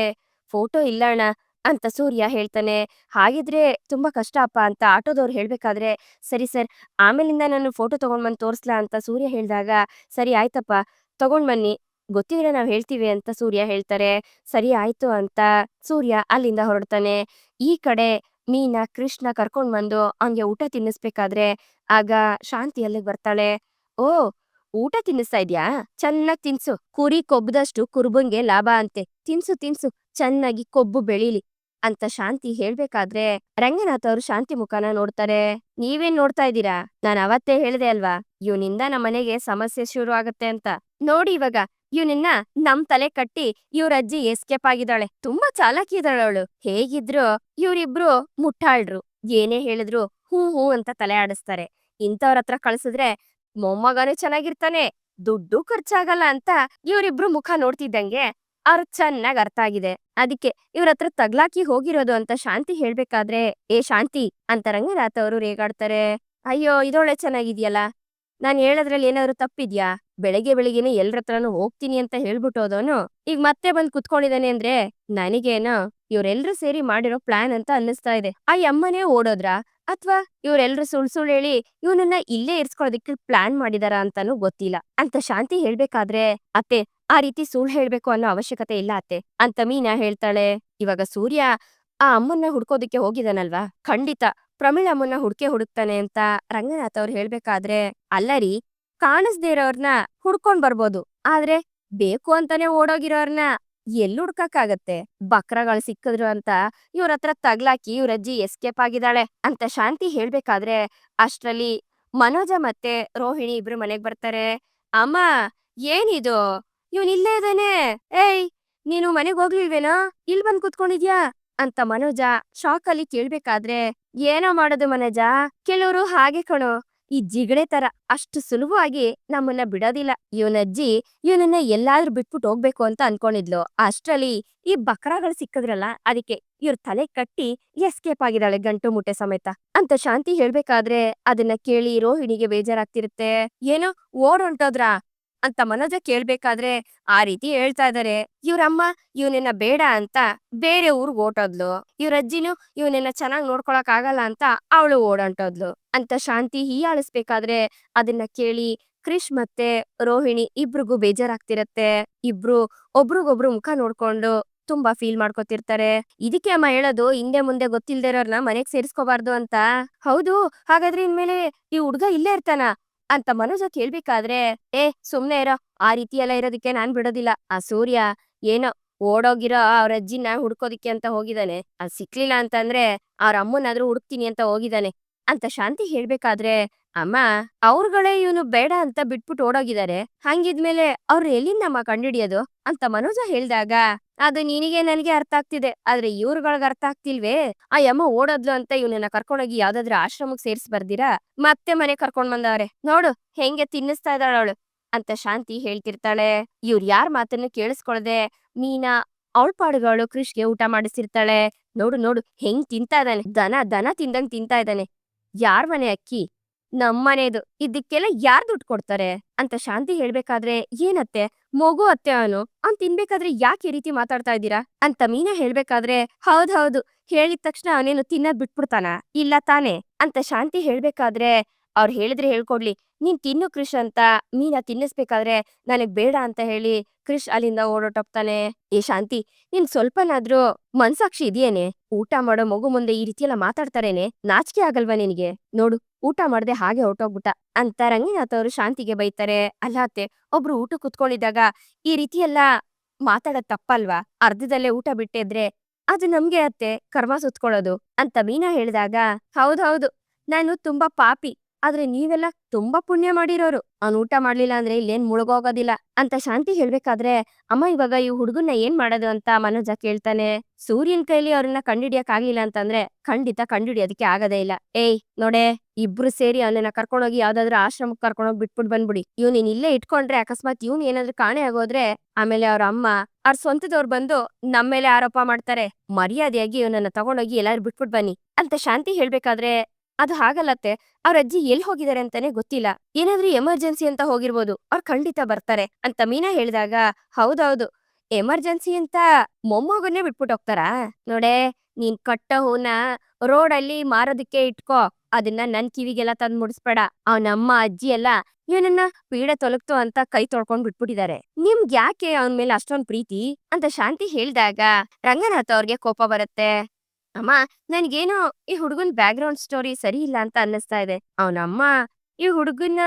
ಫೋಟೋ ಇಲ್ಲ ಅಣ್ಣ ಅಂತ ಸೂರ್ಯ ಹೇಳ್ತಾನೆ. ಹಾಗಿದ್ರೆ ತುಂಬಾ ಕಷ್ಟ ಅಪ್ಪ ಅಂತ ಆಟೋದವ್ರು ಹೇಳ್ಬೇಕಾದ್ರೆ, ಸರಿ ಸರ್, ಆಮೇಲಿಂದ ನಾನು ಫೋಟೋ ತಗೊಂಡ್ ಬಂದ್ ತೋರ್ಸ್ಲಾ ಅಂತ ಸೂರ್ಯ ಹೇಳ್ದಾಗ, ಸರಿ ಆಯ್ತಪ್ಪ, ತಗೊಂಡ್ ಬನ್ನಿ, ಗೊತ್ತಿದ್ರೆ ನಾವ್ ಹೇಳ್ತೀವಿ ಅಂತ ಸೂರ್ಯ ಹೇಳ್ತಾರೆ. ಸರಿ ಆಯ್ತು ಅಂತ ಸೂರ್ಯ ಅಲ್ಲಿಂದ ಹೊರಡ್ತಾನೆ. ಈ ಕಡೆ ಮೀನಾ ಕೃಷ್ಣ ಕರ್ಕೊಂಡ್ ಬಂದು ಅವ್ನ್ಗೆ ಊಟ ತಿನ್ನಿಸ್ಬೇಕಾದ್ರೆ, ಆಗ ಶಾಂತಿ ಅಲ್ಲಿಗ್ ಬರ್ತಾಳೆ. ಓ, ಊಟ ತಿನ್ನಿಸ್ತಾ ಇದ್ಯಾ? ಚೆನ್ನಾಗ್ ತಿನ್ಸು, ಕುರಿ ಕೊಬ್ಬ್ದಷ್ಟು ಕುರುಬಂಗೆ ಲಾಭ ಅಂತೆ, ತಿನ್ಸು ತಿನ್ಸು, ಚೆನ್ನಾಗಿ ಕೊಬ್ಬು ಬೆಳೀಲಿ ಅಂತ ಶಾಂತಿ ಹೇಳ್ಬೇಕಾದ್ರೆ, ರಂಗನಾಥ್ ಅವ್ರು ಶಾಂತಿ ಮುಖನ ನೋಡ್ತಾರೆ. ನೀವೇನ್ ನೋಡ್ತಾ ಇದ್ದೀರಾ? ನಾನ್ ಅವತ್ತೇ ಹೇಳ್ದೆ ಅಲ್ವಾ, ಇವ್ನಿಂದ ನಮ್ಮನೆಗೆ ಸಮಸ್ಯೆ ಶುರು ಆಗತ್ತೆ ಅಂತ. ನೋಡಿ ಇವಾಗ, ಇವ್ನನ್ನ ನಮ್ ತಲೆ ಕಟ್ಟಿ ಇವ್ರ ಅಜ್ಜಿ ಎಸ್ಕೇಪ್ ಆಗಿದ್ದಾಳೆ. ತುಂಬಾ ಚಾಲಾಕಿ ಇದ್ದಾಳೆ ಅವಳು. ಹೇಗಿದ್ರು ಇವ್ರಿಬ್ರು ಮುಟ್ಟಾಳ್ರು, ಏನೇ ಹೇಳಿದ್ರು ಹೂ ಹೂ ಅಂತ ತಲೆ ಆಡಿಸ್ತಾರೆ. ಇಂಥವ್ರ ಹತ್ರ ಕಳ್ಸಿದ್ರೆ ಮೊಮ್ಮಗನೂ ಚೆನ್ನಾಗಿರ್ತಾನೆ, ದುಡ್ಡು ಖರ್ಚಾಗಲ್ಲ ಅಂತ ಇವ್ರಿಬ್ರು ಮುಖ ನೋಡ್ತಿದ್ದಂಗೆ ಅವ್ರಿಗೆ ಚೆನ್ನಾಗ್ ಅರ್ಥ ಆಗಿದೆ. ಅದಕ್ಕೆ ಇವ್ರ ಹತ್ರ ತಗ್ಲಾಕಿ ಹೋಗಿರೋದು ಅಂತ ಶಾಂತಿ ಹೇಳ್ಬೇಕಾದ್ರೆ, ಏ ಶಾಂತಿ ಅಂತ ರಂಗನಾಥ್ ಅವರು ರೇಗಾಡ್ತಾರೆ. ಅಯ್ಯೋ, ಇದೊಳ್ಳೆ ಚೆನ್ನಾಗಿದ್ಯಲ್ಲ, ನಾನ್ ಹೇಳೋದ್ರಲ್ಲಿ ಏನಾದ್ರು ತಪ್ಪಿದ್ಯಾ? ಬೆಳಗ್ಗೆ ಬೆಳಿಗ್ಗೆನೆ ಎಲ್ರ ಹತ್ರನೂ ಹೋಗ್ತೀನಿ ಅಂತ ಹೇಳ್ಬಿಟ್ಟು ಹೋದವನು ಈಗ ಮತ್ತೆ ಬಂದ್ ಕುತ್ಕೊಂಡಿದಾನೆ ಅಂದ್ರೆ, ನನಗೇನೋ ಇವ್ರೆಲ್ರೂ ಸೇರಿ ಮಾಡಿರೋ ಪ್ಲಾನ್ ಅಂತ ಅನ್ನಿಸ್ತಾ ಇದೆ. ಆ ಯಮ್ಮನೇ ಓಡೋದ್ರಾ, ಅಥವಾ ಇವ್ರೆಲ್ರೂ ಸುಳ್ ಹೇಳಿ ಇವನನ್ನ ಇಲ್ಲೇ ಇರ್ಸ್ಕೊಳ್ಳೋದಕ್ಕೆ ಪ್ಲಾನ್ ಮಾಡಿದಾರ ಅಂತಾನೂ ಗೊತ್ತಿಲ್ಲ ಅಂತ ಶಾಂತಿ ಹೇಳ್ಬೇಕಾದ್ರೆ, ಅತ್ತೆ, ಆ ರೀತಿ ಸುಳ್ಳು ಹೇಳ್ಬೇಕು ಅನ್ನೋ ಅವಶ್ಯಕತೆ ಇಲ್ಲ ಅತ್ತೆ ಅಂತ ಮೀನಾ ಹೇಳ್ತಾಳೆ. ಇವಾಗ ಸೂರ್ಯ ಆ ಅಮ್ಮನ್ನ ಹುಡ್ಕೋದಕ್ಕೆ ಹೋಗಿದಾನಲ್ವಾ, ಖಂಡಿತ ಪ್ರಮೀಳ್ ಅಮ್ಮನ್ನ ಹುಡುಕ್ತಾನೆ ಅಂತ ರಂಗನಾಥ್ ಅವ್ರು ಹೇಳ್ಬೇಕಾದ್ರೆ, ಅಲ್ಲರಿ, ಕಾಣಿಸ್ದೇ ಇರೋರ್ನ ಹುಡ್ಕೊಂಡ್ ಬರ್ಬೋದು, ಆದ್ರೆ ಬೇಕು ಅಂತಾನೆ ಓಡೋಗಿರೋರ್ನ ಎಲ್ಲಿ ಹುಡ್ಕಕ್ಕಾಗತ್ತೆ? ಬಕ್ರಗಳು ಸಿಕ್ಕಿದ್ರು ಅಂತ ಇವ್ರ ಹತ್ರ ತಗ್ಲಾಕಿ ಇವ್ರಜ್ಜಿ ಎಸ್ಕೇಪ್ ಆಗಿದ್ದಾಳೆ ಅಂತ ಶಾಂತಿ ಹೇಳ್ಬೇಕಾದ್ರೆ, ಅಷ್ಟ್ರಲ್ಲಿ ಮನೋಜ ಮತ್ತೆ ರೋಹಿಣಿ ಇಬ್ರು ಮನೆಗ್ ಬರ್ತಾರೆ. ಅಮ್ಮ, ಏನಿದು, ಇವನ್ ಇಲ್ಲೇ ಇದಾನೆ, ಏಯ್ ನೀನು ಮನೆಗ್ ಹೋಗ್ಲಿಲ್ವೇನೋ, ಇಲ್ ಬಂದ್ ಕುತ್ಕೊಂಡಿದ್ಯಾ ಅಂತ ಮನೋಜ ಶಾಕ್ ಅಲ್ಲಿ ಕೇಳ್ಬೇಕಾದ್ರೆ, ಏನೋ ಮಾಡೋದು ಮನೋಜ, ಕೆಲವ್ರು ಹಾಗೆ ಕಣೋ, ಈ ಜಿಗಣೆ ತರ ಅಷ್ಟು ಸುಲಭವಾಗಿ ನಮ್ಮನ್ನ ಬಿಡೋದಿಲ್ಲ. ಇವನಜ್ಜಿ ಇವನನ್ನ ಎಲ್ಲಾದ್ರೂ ಬಿಟ್ಬಿಟ್ಟು ಹೋಗ್ಬೇಕು ಅಂತ ಅನ್ಕೊಂಡಿದ್ಲು, ಅಷ್ಟ್ರಲ್ಲಿ ಈ ಬಕ್ರಾಗಳು ಸಿಕ್ಕಿದ್ರಲ್ಲ, ಅದಕ್ಕೆ ಇವ್ರ ತಲೆ ಕಟ್ಟಿ ಎಸ್ಕೇಪ್ ಆಗಿದ್ದಾಳೆ ಗಂಟು ಮುಟ್ಟೆ ಸಮೇತ ಅಂತ ಶಾಂತಿ ಹೇಳ್ಬೇಕಾದ್ರೆ, ಅದನ್ನ ಕೇಳಿ ರೋಹಿಣಿಗೆ ಬೇಜಾರಾಗ್ತಿರುತ್ತೆ. ಏನೋ ಓಡ್ ಹೊಂಟೋದ್ರಾ ಅಂತ ಮನೋಜ ಕೇಳ್ಬೇಕಾದ್ರೆ, ಆ ರೀತಿ ಹೇಳ್ತಾ ಇದಾರೆ, ಇವ್ರಮ್ಮ ಇವನನ್ನ ಬೇಡ ಅಂತ ಬೇರೆ ಊರ್ಗ್ ಓಟೋದ್ಲು, ಇವ್ರಜ್ಜಿನೂ ಇವನನ್ನ ಚೆನ್ನಾಗ್ ನೋಡ್ಕೊಳಕ್ ಆಗಲ್ಲ ಅಂತ ಅವಳು ಓಡಂಟೋದ್ಲು ಅಂತ ಶಾಂತಿ ಹೀಯಾಳಿಸ್ಬೇಕಾದ್ರೆ, ಅದನ್ನ ಕೇಳಿ ಕ್ರಿಶ್ ಮತ್ತೆ ರೋಹಿಣಿ ಇಬ್ರಿಗೂ ಬೇಜಾರಾಗ್ತಿರತ್ತೆ. ಇಬ್ರು ಒಬ್ರಿಗೊಬ್ರು ಮುಖ ನೋಡ್ಕೊಂಡು ತುಂಬಾ ಫೀಲ್ ಮಾಡ್ಕೊತಿರ್ತಾರೆ. ಇದಕ್ಕೆ ಅಮ್ಮ ಹೇಳೋದು, ಹಿಂದೆ ಮುಂದೆ ಗೊತ್ತಿಲ್ದೇ ಇರೋರ್ನ ಮನೆಗ್ ಸೇರಿಸ್ಕೋಬಾರ್ದು ಅಂತ. ಹೌದು, ಹಾಗಾದ್ರೆ ಇನ್ಮೇಲೆ ಈ ಹುಡ್ಗ ಇಲ್ಲೇ ಇರ್ತಾನ ಅಂತ ಮನೋಜ ಕೇಳ್ಬೇಕಾದ್ರೆ, ಏ ಸುಮ್ನೆ ಇರೋ, ಆ ರೀತಿ ಎಲ್ಲ ಇರೋದಕ್ಕೆ ನಾನ್ ಬಿಡೋದಿಲ್ಲ. ಆ ಸೂರ್ಯ ಏನೋ ಓಡೋಗಿರೋ ಅವ್ರ ಅಜ್ಜಿನ ಹುಡ್ಕೋದಿಕ್ಕೆ ಅಂತ ಹೋಗಿದಾನೆ, ಅದ್ ಸಿಕ್ಲಿಲ್ಲ ಅಂತಂದ್ರೆ ಅವ್ರ ಅಮ್ಮನಾದ್ರೂ ಹುಡುಕ್ತೀನಿ ಅಂತ ಹೋಗಿದಾನೆ ಅಂತ ಶಾಂತಿ ಹೇಳ್ಬೇಕಾದ್ರೆ, ಅಮ್ಮ, ಅವ್ರುಗಳೇ ಇವನು ಬೇಡ ಅಂತ ಬಿಟ್ಬಿಟ್ಟು ಓಡೋಗಿದ್ದಾರೆ, ಹಂಗಿದ್ಮೇಲೆ ಅವ್ರು ಎಲ್ಲಿಂದಮ್ಮ ಕಂಡಿಡಿಯೋದು ಅಂತ ಮನೋಜ ಹೇಳ್ದಾಗ, ಅದು ನಿನಗೆ ನನಗೆ ಅರ್ಥ ಆಗ್ತಿದೆ, ಆದ್ರೆ ಇವ್ರುಗಳ್ಗ್ ಅರ್ಥ ಆಗ್ತಿಲ್ವೇ? ಆ ಯಮ್ಮ ಓಡೋದ್ಲು ಅಂತ ಇವನನ್ನ ಕರ್ಕೊಂಡೋಗಿ ಯಾವ್ದಾದ್ರು ಆಶ್ರಮಕ್ ಸೇರ್ಸ್ ಬರ್ದಿರಾ ಮತ್ತೆ ಮನೆ ಕರ್ಕೊಂಡ್ ಬಂದವ್ರೆ, ನೋಡು ಹೆಂಗೆ ತಿನ್ನಿಸ್ತಾ ಇದ್ದಾಳ ಅವಳು ಅಂತ ಶಾಂತಿ ಹೇಳ್ತಿರ್ತಾಳೆ. ಇವ್ರ್ ಯಾರ್ ಮಾತನ್ನು ಕೇಳಿಸ್ಕೊಳ್ದೆ ಮೀನಾ ಅವಳ ಪಾಡುಗಳು ಕೃಷ್ಗೆ ಊಟ ಮಾಡಿಸಿರ್ತಾಳೆ. ನೋಡು ನೋಡು ಹೆಂಗ್ ತಿಂತಾ ಇದ್ದಾನೆ, ದನ ದನ ತಿಂದಂಗ್ ತಿಂತಾ ಇದ್ದಾನೆ. ಯಾರ್ ಮನೆ ಅಕ್ಕಿ, ನಮ್ಮನೇದು ಇದಕ್ಕೆಲ್ಲ ಯಾರ್ ದುಡ್ಡು ಕೊಡ್ತಾರೆ ಅಂತ ಶಾಂತಿ ಹೇಳ್ಬೇಕಾದ್ರೆ, ಏನತ್ತೆ ಮಗು ಅತ್ತೆ ಅವ್ನ್ ತಿನ್ಬೇಕಾದ್ರೆ ಯಾಕೆ ಈ ರೀತಿ ಮಾತಾಡ್ತಾ ಇದ್ದೀರಾ ಅಂತ ಮೀನಾ ಹೇಳ್ಬೇಕಾದ್ರೆ, ಹೌದೌದು ಹೇಳಿದ ತಕ್ಷಣ ಅವನೇನು ತಿನ್ನೋದ್ ಬಿಟ್ಬಿಡ್ತಾನ, ಇಲ್ಲ ತಾನೇ ಅಂತ ಶಾಂತಿ ಹೇಳ್ಬೇಕಾದ್ರೆ, ಅವ್ರು ಹೇಳಿದ್ರೆ ಹೇಳ್ಕೊಡ್ಲಿ, ನೀನ್ ತಿನ್ನು ಕೃಷ್ ಅಂತ ಮೀನಾ ತಿನ್ನಿಸ್ಬೇಕಾದ್ರೆ ನನಗ್ ಬೇಡ ಅಂತ ಹೇಳಿ ಕೃಷ್ ಅಲ್ಲಿಂದ ಓಡೋಟೋಗ್ತಾನೆ. ಏ ಶಾಂತಿ, ನಿನ್ ಸ್ವಲ್ಪನಾದ್ರೂ ಮನ್ಸಾಕ್ಷಿ ಇದೆಯೇನೆ? ಊಟ ಮಾಡೋ ಮಗು ಮುಂದೆ ಈ ರೀತಿ ಎಲ್ಲ ಮಾತಾಡ್ತಾರೇನೆ, ನಾಚಿಕೆ ಆಗಲ್ವಾ ನಿನಗೆ? ನೋಡು, ಊಟ ಮಾಡ್ದೆ ಹಾಗೆ ಹೊರ್ಟೋಗ್ಬಿಟ್ಟ ಅಂತ ರಂಗನಾಥ್ ಅವರು ಶಾಂತಿಗೆ ಬೈತಾರೆ. ಅಲ್ಲ ಅತ್ತೆ, ಒಬ್ರು ಊಟ ಕುತ್ಕೊಂಡಿದ್ದಾಗ ಈ ರೀತಿ ಎಲ್ಲ ಮಾತಾಡೋದ್ ತಪ್ಪಲ್ವಾ? ಅರ್ಧದಲ್ಲೇ ಊಟ ಬಿಟ್ಟಿದ್ರೆ ಅದು ನಮ್ಗೆ ಅತ್ತೆ ಕರ್ಮ ಸುತ್ಕೊಳ್ಳೋದು ಅಂತ ಮೀನಾ ಹೇಳಿದಾಗ, ಹೌದೌದು, ನಾನು ತುಂಬಾ ಪಾಪಿ, ಆದ್ರೆ ನೀವೆಲ್ಲ ತುಂಬಾ ಪುಣ್ಯ ಮಾಡಿರೋರು. ಅವ್ನ್ ಊಟ ಮಾಡ್ಲಿಲ್ಲ ಅಂದ್ರೆ ಇಲ್ಲೇನ್ ಮುಳುಗೋಗೋದಿಲ್ಲ ಅಂತ ಶಾಂತಿ ಹೇಳ್ಬೇಕಾದ್ರೆ, ಅಮ್ಮ ಇವಾಗ ಈ ಹುಡುಗನ್ನ ಏನ್ ಮಾಡೋದು ಅಂತ ಮನೋಜ ಕೇಳ್ತಾನೆ. ಸೂರ್ಯನ್ ಕೈಲಿ ಅವ್ರನ್ನ ಕಂಡಿಡಿಯಕ್ ಆಗ್ಲಿಲ್ಲ ಅಂತಂದ್ರೆ ಖಂಡಿತ ಕಂಡಿಡಿಯೋದಕ್ಕೆ ಆಗದೇ ಇಲ್ಲ. ಏಯ್ ನೋಡೆ, ಇಬ್ರು ಸೇರಿ ಅವನನ್ನ ಕರ್ಕೊಂಡೋಗಿ ಯಾವ್ದಾದ್ರು ಆಶ್ರಮಕ್ಕೆ ಕರ್ಕೊಂಡೋಗಿ ಬಿಟ್ಬಿಟ್ ಬಂದ್ಬಿಡಿ. ಇವ್ನಿನ್ ಇಲ್ಲೇ ಇಟ್ಕೊಂಡ್ರೆ ಅಕಸ್ಮಾತ್ ಇವ್ನ್ ಏನಾದ್ರು ಕಾಣೆ ಆಗೋದ್ರೆ ಆಮೇಲೆ ಅವ್ರ ಅಮ್ಮ ಅವ್ರ ಸ್ವಂತದವ್ರು ಬಂದು ನಮ್ಮೇಲೆ ಆರೋಪ ಮಾಡ್ತಾರೆ. ಮರ್ಯಾದೆಯಾಗಿ ಇವನನ್ನ ತಗೊಂಡೋಗಿ ಎಲ್ಲಾರು ಬಿಟ್ಬಿಟ್ ಬನ್ನಿ ಅಂತ ಶಾಂತಿ ಹೇಳ್ಬೇಕಾದ್ರೆ, ಅದು ಹಾಗಲ್ಲತ್ತೆ, ಅವ್ರ ಅಜ್ಜಿ ಎಲ್ ಹೋಗಿದಾರೆ ಅಂತಾನೆ ಗೊತ್ತಿಲ್ಲ, ಏನಾದ್ರೂ ಎಮರ್ಜೆನ್ಸಿ ಅಂತ ಹೋಗಿರ್ಬೋದು, ಅವ್ರು ಖಂಡಿತ ಬರ್ತಾರೆ ಅಂತ ಮೀನಾ ಹೇಳಿದಾಗ, ಹೌದೌದು, ಎಮರ್ಜೆನ್ಸಿ ಅಂತ ಮೊಮ್ಮಗನ್ನೇ ಬಿಟ್ಬಿಟ್ಟು ಹೋಗ್ತಾರಾ? ನೋಡೆ, ನೀನ್ ಕಟ್ಟೋ ಹೂನ ರೋಡಲ್ಲಿ ಮಾರೋದಕ್ಕೆ ಇಟ್ಕೋ, ಅದನ್ನ ನನ್ ಕಿವಿಗೆಲ್ಲ ತಂದ್ ಮುಡಿಸ್ಬೇಡ. ಅವನಮ್ಮ ಅಜ್ಜಿ ಎಲ್ಲ ಇವನನ್ನ ಪೀಡೆ ತೊಲಗ್ತು ಅಂತ ಕೈ ತೊಳ್ಕೊಂಡ್ ಬಿಟ್ಬಿಟ್ಟಿದ್ದಾರೆ. ನಿಮ್ಗ್ ಯಾಕೆ ಅವನ್ ಮೇಲೆ ಅಷ್ಟೊಂದ್ ಪ್ರೀತಿ ಅಂತ ಶಾಂತಿ ಹೇಳ್ದಾಗ ರಂಗನಾಥ್ ಅವ್ರಿಗೆ ಕೋಪ ಬರುತ್ತೆ. ಅಮ್ಮ, ನನ್ಗೇನೋ ಈ ಹುಡುಗನ್ ಬ್ಯಾಕ್‌ಗ್ರೌಂಡ್ ಸ್ಟೋರಿ ಸರಿ ಇಲ್ಲ ಅಂತ ಅನ್ನಿಸ್ತಾ ಇದೆ. ಅವನಮ್ಮ ಈ ಹುಡುಗನ್ನ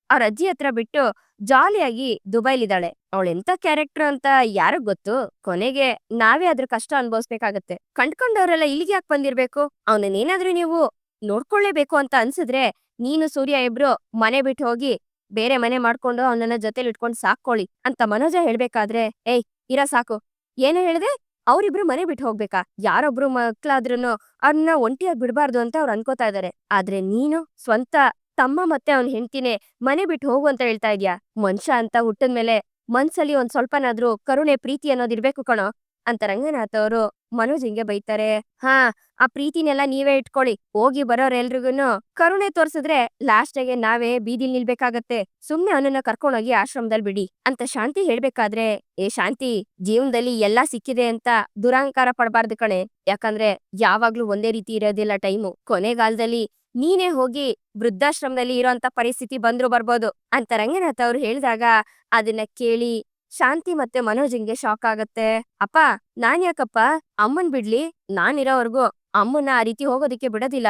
ಅವ್ರ ಅಜ್ಜಿ ಹತ್ರ ಬಿಟ್ಟು ಜಾಲಿಯಾಗಿ ದುಬೈಲಿದ್ದಾಳೆ. ಅವಳೆಂತ ಕ್ಯಾರೆಕ್ಟರ್ ಅಂತ ಯಾರಿಗ್ ಗೊತ್ತು? ಕೊನೆಗೆ ನಾವೇ ಅದ್ರ ಕಷ್ಟ ಅನುಭವಿಸ್ಬೇಕಾಗತ್ತೆ. ಕಂಡ್ಕೊಂಡವ್ರೆಲ್ಲ ಇಲ್ಲಿಗೆ ಯಾಕೆ ಬಂದಿರ್ಬೇಕು? ಅವನನ್ನೇನಾದ್ರೂ ನೀವು ನೋಡ್ಕೊಳ್ಳೇಬೇಕು ಅಂತ ಅನ್ಸಿದ್ರೆ ನೀನು ಸೂರ್ಯ ಇಬ್ರು ಮನೆ ಬಿಟ್ಟು ಹೋಗಿ ಬೇರೆ ಮನೆ ಮಾಡ್ಕೊಂಡು ಅವನನ್ನ ಜೊತೆಲಿ ಇಟ್ಕೊಂಡು ಸಾಕ್ಕೊಳ್ಳಿ ಅಂತ ಮನೋಜ ಹೇಳ್ಬೇಕಾದ್ರೆ, ಏಯ್ ಇರ ಸಾಕು, ಏನು ಹೇಳ್ದೆ? ಅವ್ರಿಬ್ರು ಮನೆ ಬಿಟ್ಟು ಹೋಗ್ಬೇಕಾ? ಯಾರೊಬ್ರು ಮಕ್ಳಾದ್ರೂನು ಅವ್ರನ್ನ ಒಂಟಿಯಾಗಿ ಬಿಡ್ಬಾರ್ದು ಅಂತ ಅವ್ರು ಅನ್ಕೋತಾ ಇದಾರೆ. ಆದ್ರೆ ನೀನು ಸ್ವಂತ ತಮ್ಮ ಮತ್ತೆ ಅವ್ನ್ ಹೆಂಡ್ತಿನೇ ಮನೆ ಬಿಟ್ಟು ಹೋಗು ಅಂತ ಹೇಳ್ತಾ ಇದ್ಯಾ? ಮನುಷ್ಯ ಅಂತ ಹುಟ್ಟಿದ್ಮೇಲೆ ಮನ್ಸಲ್ಲಿ ಒಂದ್ ಸ್ವಲ್ಪನಾದ್ರೂ ಕರುಣೆ, ಪ್ರೀತಿ ಅನ್ನೋದಿರ್ಬೇಕು ಕಣೋ ಅಂತ ರಂಗನಾಥ್ ಅವರು ಮನೋಜಿಂಗೆ ಬೈತಾರೆ. ಹಾ, ಆ ಪ್ರೀತಿನೆಲ್ಲ ನೀವೇ ಇಟ್ಕೊಳ್ಳಿ. ಹೋಗಿ ಬರೋರೆಲ್ರಿಗೂನು ಕರುಣೆ ತೋರ್ಸಿದ್ರೆ ಲಾಸ್ಟಿಗೆ ನಾವೇ ಬೀದಿಲ್ ನಿಲ್ಬೇಕಾಗತ್ತೆ. ಸುಮ್ನೆ ಅವನನ್ನ ಕರ್ಕೊಂಡೋಗಿ ಆಶ್ರಮದಲ್ಲಿ ಬಿಡಿ ಅಂತ ಶಾಂತಿ ಹೇಳ್ಬೇಕಾದ್ರೆ, ಏ ಶಾಂತಿ, ಜೀವನದಲ್ಲಿ ಎಲ್ಲಾ ಸಿಕ್ಕಿದೆ ಅಂತ ದುರಹಂಕಾರ ಪಡ್ಬಾರ್ದು ಕಣೆ. ಯಾಕಂದ್ರೆ ಯಾವಾಗ್ಲೂ ಒಂದೇ ರೀತಿ ಇರೋದಿಲ್ಲ ಟೈಮು. ಕೊನೆಗಾಲದಲ್ಲಿ ನೀನೇ ಹೋಗಿ ವೃದ್ಧಾಶ್ರಮದಲ್ಲಿ ಇರೋಂತ ಪರಿಸ್ಥಿತಿ ಬಂದ್ರು ಬರ್ಬೋದು ಅಂತ ರಂಗನಾಥ್ ಅವ್ರು ಹೇಳಿದಾಗ, ಅದನ್ನ ಕೇಳಿ ಶಾಂತಿ ಮತ್ತೆ ಮನೋಜಿಂಗೆ ಶಾಕ್ ಆಗತ್ತೆ. ಅಪ್ಪ, ನಾನ್ ಯಾಕಪ್ಪ ಅಮ್ಮನ್ ಬಿಡ್ಲಿ? ನಾನಿರೋವರ್ಗು ಅಮ್ಮನ್ನ ಆ ರೀತಿ ಹೋಗೋದಿಕ್ಕೆ ಬಿಡೋದಿಲ್ಲ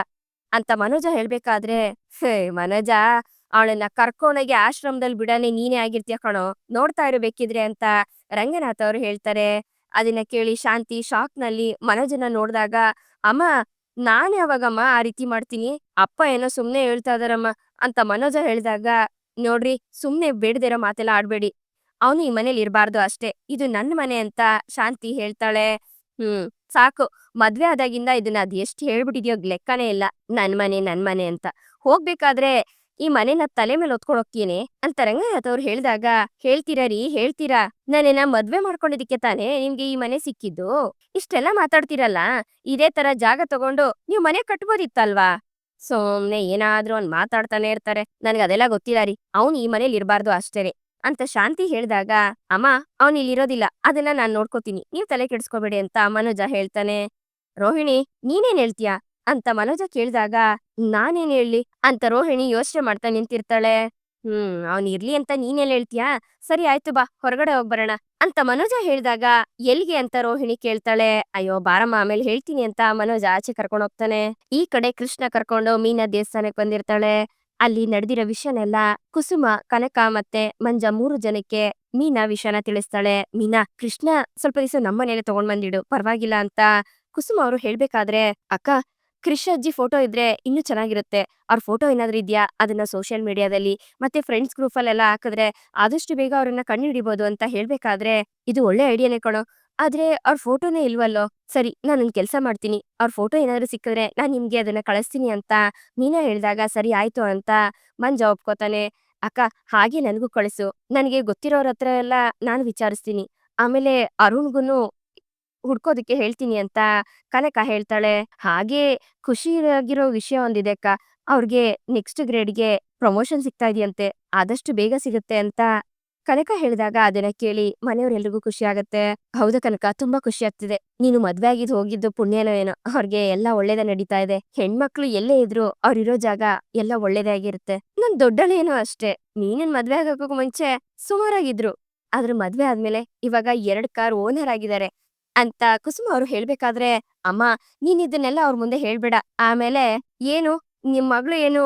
ಅಂತ ಮನೋಜ ಹೇಳ್ಬೇಕಾದ್ರೆ, ಹೇ ಮನೋಜ, ಅವಳನ್ನ ಕರ್ಕೊಂಡೋಗಿ ಆಶ್ರಮದಲ್ಲಿ ಬಿಡನೆ ನೀನೇ ಆಗಿರ್ತೀಯ ಕಣೋ, ನೋಡ್ತಾ ಇರು ಬೇಕಿದ್ರೆ ಅಂತ ರಂಗನಾಥ್ ಅವ್ರು ಹೇಳ್ತಾರೆ. ಅದನ್ನ ಕೇಳಿ ಶಾಂತಿ ಶಾಕ್ ನಲ್ಲಿ ಮನೋಜನ ನೋಡ್ದಾಗ, ಅಮ್ಮ, ನಾನ್ ಯಾವಾಗಮ್ಮ ಆ ರೀತಿ ಮಾಡ್ತೀನಿ? ಅಪ್ಪ ಏನೋ ಸುಮ್ನೆ ಹೇಳ್ತಾ ಇದಾರಮ್ಮ ಅಂತ ಮನೋಜ ಹೇಳಿದಾಗ, ನೋಡ್ರಿ, ಸುಮ್ನೆ ಬೇಡದಿರೋ ಮಾತೆಲ್ಲ ಆಡ್ಬೇಡಿ. ಅವನು ಈ ಮನೇಲಿ ಇರಬಾರ್ದು ಅಷ್ಟೇ, ಇದು ನನ್ನ ಮನೆ ಅಂತ ಶಾಂತಿ ಹೇಳ್ತಾಳೆ. ಸಾಕು, ಮದ್ವೆ ಆದಾಗಿಂದ ಇದನ್ನ ಅದ್ ಎಷ್ಟ್ ಹೇಳ್ಬಿಟ್ಟಿದ್ಯೋ ಲೆಕ್ಕನೇ ಇಲ್ಲ, ನನ್ ಮನೆ ಅಂತ. ಹೋಗ್ಬೇಕಾದ್ರೆ ಈ ಮನೆನ ತಲೆ ಮೇಲೆ ಹೊತ್ಕೊಂಡ್ ಹೋಗ್ತೀನಿ ಅಂತ ರಂಗನಾಥ್ ಅವ್ರು ಹೇಳಿದಾಗ, ಹೇಳ್ತೀರಾ ರೀ, ಹೇಳ್ತೀರಾ? ನಾನೇನ ಮದ್ವೆ ಮಾಡ್ಕೊಂಡಿದಕ್ಕೆ ತಾನೇ ನಿಮ್ಗೆ ಈ ಮನೆ ಸಿಕ್ಕಿದ್ದು? ಇಷ್ಟೆಲ್ಲ ಮಾತಾಡ್ತೀರಲ್ಲ, ಇದೇ ತರ ಜಾಗ ತಗೊಂಡು ನೀವ್ ಮನೆ ಕಟ್ಬೋದಿತ್ತಲ್ವಾ? ಸುಮ್ನೆ ಏನಾದ್ರೂ ಒಂದ್ ಮಾತಾಡ್ತಾನೆ ಇರ್ತಾರೆ. ನನ್ಗದೆಲ್ಲ ಗೊತ್ತಿಲ್ಲ ರೀ, ಅವ್ನು ಈ ಮನೇಲಿ ಇರಬಾರ್ದು ಅಷ್ಟೇನೆ ಅಂತ ಶಾಂತಿ ಹೇಳಿದಾಗ, ಅಮ್ಮ, ಅವ್ನ್ ಇಲ್ಲಿರೋದಿಲ್ಲ, ಅದನ್ನ ನಾನ್ ನೋಡ್ಕೋತೀನಿ, ನೀವ್ ತಲೆ ಕೆಡ್ಸ್ಕೋಬೇಡಿ ಅಂತ ಮನೋಜ ಹೇಳ್ತಾನೆ. ರೋಹಿಣಿ, ನೀನೇನ್ ಹೇಳ್ತೀಯಾ ಅಂತ ಮನೋಜ ಕೇಳಿದಾಗ, ನಾನೇನ್ ಹೇಳಿ ಅಂತ ರೋಹಿಣಿ ಯೋಚನೆ ಮಾಡ್ತಾ ನಿಂತಿರ್ತಾಳೆ. ಅವ್ನ್ ಇರ್ಲಿ ಅಂತ ನೀನೆಲ್ಲ ಹೇಳ್ತೀಯಾ? ಸರಿ ಆಯ್ತು, ಬಾ ಹೊರಗಡೆ ಹೋಗ್ಬರೋಣ ಅಂತ ಮನೋಜ ಹೇಳಿದಾಗ, ಎಲ್ಗೆ ಅಂತ ರೋಹಿಣಿ ಕೇಳ್ತಾಳೆ. ಅಯ್ಯೋ ಬಾರಮ್ಮ, ಆಮೇಲೆ ಹೇಳ್ತೀನಿ ಅಂತ ಮನೋಜ ಆಚೆ ಕರ್ಕೊಂಡು ಹೋಗ್ತಾನೆ. ಈ ಕಡೆ ಕೃಷ್ಣ ಕರ್ಕೊಂಡು ಮೀನಾ ದೇವಸ್ಥಾನಕ್ಕೆ ಬಂದಿರ್ತಾಳೆ. ಅಲ್ಲಿ ನಡೆದಿರೋ ವಿಷಯನೆಲ್ಲ ಕುಸುಮ, ಕನಕ ಮತ್ತೆ ಮಂಜ 3 ಜನಕ್ಕೆ ಮೀನಾ ವಿಷಯನ ತಿಳಿಸ್ತಾಳೆ. ಮೀನಾ, ಕೃಷ್ಣ ಸ್ವಲ್ಪ ದಿವಸ ನಮ್ಮನೇಲೆ ತಗೊಂಡ್ ಬಂದಿಡು, ಪರವಾಗಿಲ್ಲ ಅಂತ ಕುಸುಮ ಅವರು ಹೇಳ್ಬೇಕಾದ್ರೆ, ಅಕ್ಕ, ಕೃಷ್ ಅಜ್ಜಿ ಫೋಟೋ ಇದ್ರೆ ಇನ್ನೂ ಚೆನ್ನಾಗಿರುತ್ತೆ. ಅವ್ರ ಫೋಟೋ ಏನಾದ್ರೂ ಇದ್ಯಾ? ಅದನ್ನ ಸೋಷಿಯಲ್ ಮೀಡಿಯಾದಲ್ಲಿ ಮತ್ತೆ ಫ್ರೆಂಡ್ಸ್ ಗ್ರೂಪ್ ಅಲ್ಲೆಲ್ಲ ಹಾಕಿದ್ರೆ ಆದಷ್ಟು ಬೇಗ ಅವ್ರನ್ನ ಕಂಡುಹಿಡಿಬಹುದು ಅಂತ ಹೇಳ್ಬೇಕಾದ್ರೆ, ಇದು ಒಳ್ಳೆ ಐಡಿಯಾನೇ ಕಣೋ, ಆದ್ರೆ ಅವ್ರ ಫೋಟೋನೇ ಇಲ್ವಲ್ಲೋ. ಸರಿ, ನಾನೊಂದ್ ಕೆಲ್ಸ ಮಾಡ್ತೀನಿ, ಅವ್ರ ಫೋಟೋ ಏನಾದ್ರೂ ಸಿಕ್ಕಿದ್ರೆ ನಾನ್ ನಿಮ್ಗೆ ಅದನ್ನ ಕಳಿಸ್ತೀನಿ ಅಂತ ಮೀನಾ ಹೇಳಿದಾಗ, ಸರಿ ಆಯ್ತು ಅಂತ ಮಂಜ ಒಪ್ಕೋತಾನೆ. ಅಕ್ಕ, ಹಾಗೆ ನನ್ಗೂ ಕಳಿಸು, ನನಗೆ ಗೊತ್ತಿರೋರ ಹತ್ರ ಎಲ್ಲ ನಾನು ವಿಚಾರಿಸ್ತೀನಿ. ಆಮೇಲೆ ಅರುಣ್ಗುನು ಹುಡ್ಕೋದಕ್ಕೆ ಹೇಳ್ತೀನಿ ಅಂತ ಕನಕ ಹೇಳ್ತಾಳೆ. ಹಾಗೆ ಖುಷಿಯಾಗಿರೋ ವಿಷಯ ಒಂದಿದೆ ಅಕ್ಕ. ಅವ್ರಿಗೆ ನೆಕ್ಸ್ಟ್ ಗ್ರೇಡ್‌ಗೆ ಪ್ರಮೋಷನ್ ಸಿಗ್ತಾ ಇದೆಯಂತೆ. ಆದಷ್ಟು ಬೇಗ ಸಿಗುತ್ತೆ ಅಂತ ಕನಕ ಹೇಳಿದಾಗ ಅದನ್ನ ಕೇಳಿ ಮನೆಯವರೆಲ್ರಿಗೂ ಖುಷಿ ಆಗತ್ತೆ. ಹೌದಾ ಕನಕ, ತುಂಬಾ ಖುಷಿ ಆಗ್ತಿದೆ. ನೀನು ಮದ್ವೆ ಆಗಿದ್ ಹೋಗಿದ್ದು ಪುಣ್ಯನೋ ಏನೋ. ಅವ್ರಿಗೆ ಎಲ್ಲ ಒಳ್ಳೇದೇ ನಡೀತಾ ಇದೆ. ಹೆಣ್ಮಕ್ಳು ಎಲ್ಲೇ ಇದ್ರು ಅವ್ರಿರೋ ಜಾಗ ಎಲ್ಲ ಒಳ್ಳೇದೇ ಆಗಿರುತ್ತೆ. ನಾನ್ ದೊಡ್ಡಳೇನೋ ಅಷ್ಟೇ. ನೀನಿನ್ ಮದ್ವೆ ಆಗೋಕ್ಕೂ ಮುಂಚೆ ಸುಮಾರಾಗಿದ್ರು. ಆದ್ರೆ ಮದ್ವೆ ಆದ್ಮೇಲೆ ಇವಾಗ 2 ಕಾರ್ ಓನರ್ ಆಗಿದ್ದಾರೆ ಅಂತ ಕುಸುಮ ಅವ್ರು ಹೇಳ್ಬೇಕಾದ್ರೆ, ಅಮ್ಮ ನೀನ್ ಇದನ್ನೆಲ್ಲ ಅವ್ರ ಮುಂದೆ ಹೇಳ್ಬೇಡ. ಆಮೇಲೆ ಏನು ನಿಮ್ ಮಗಳು ಏನು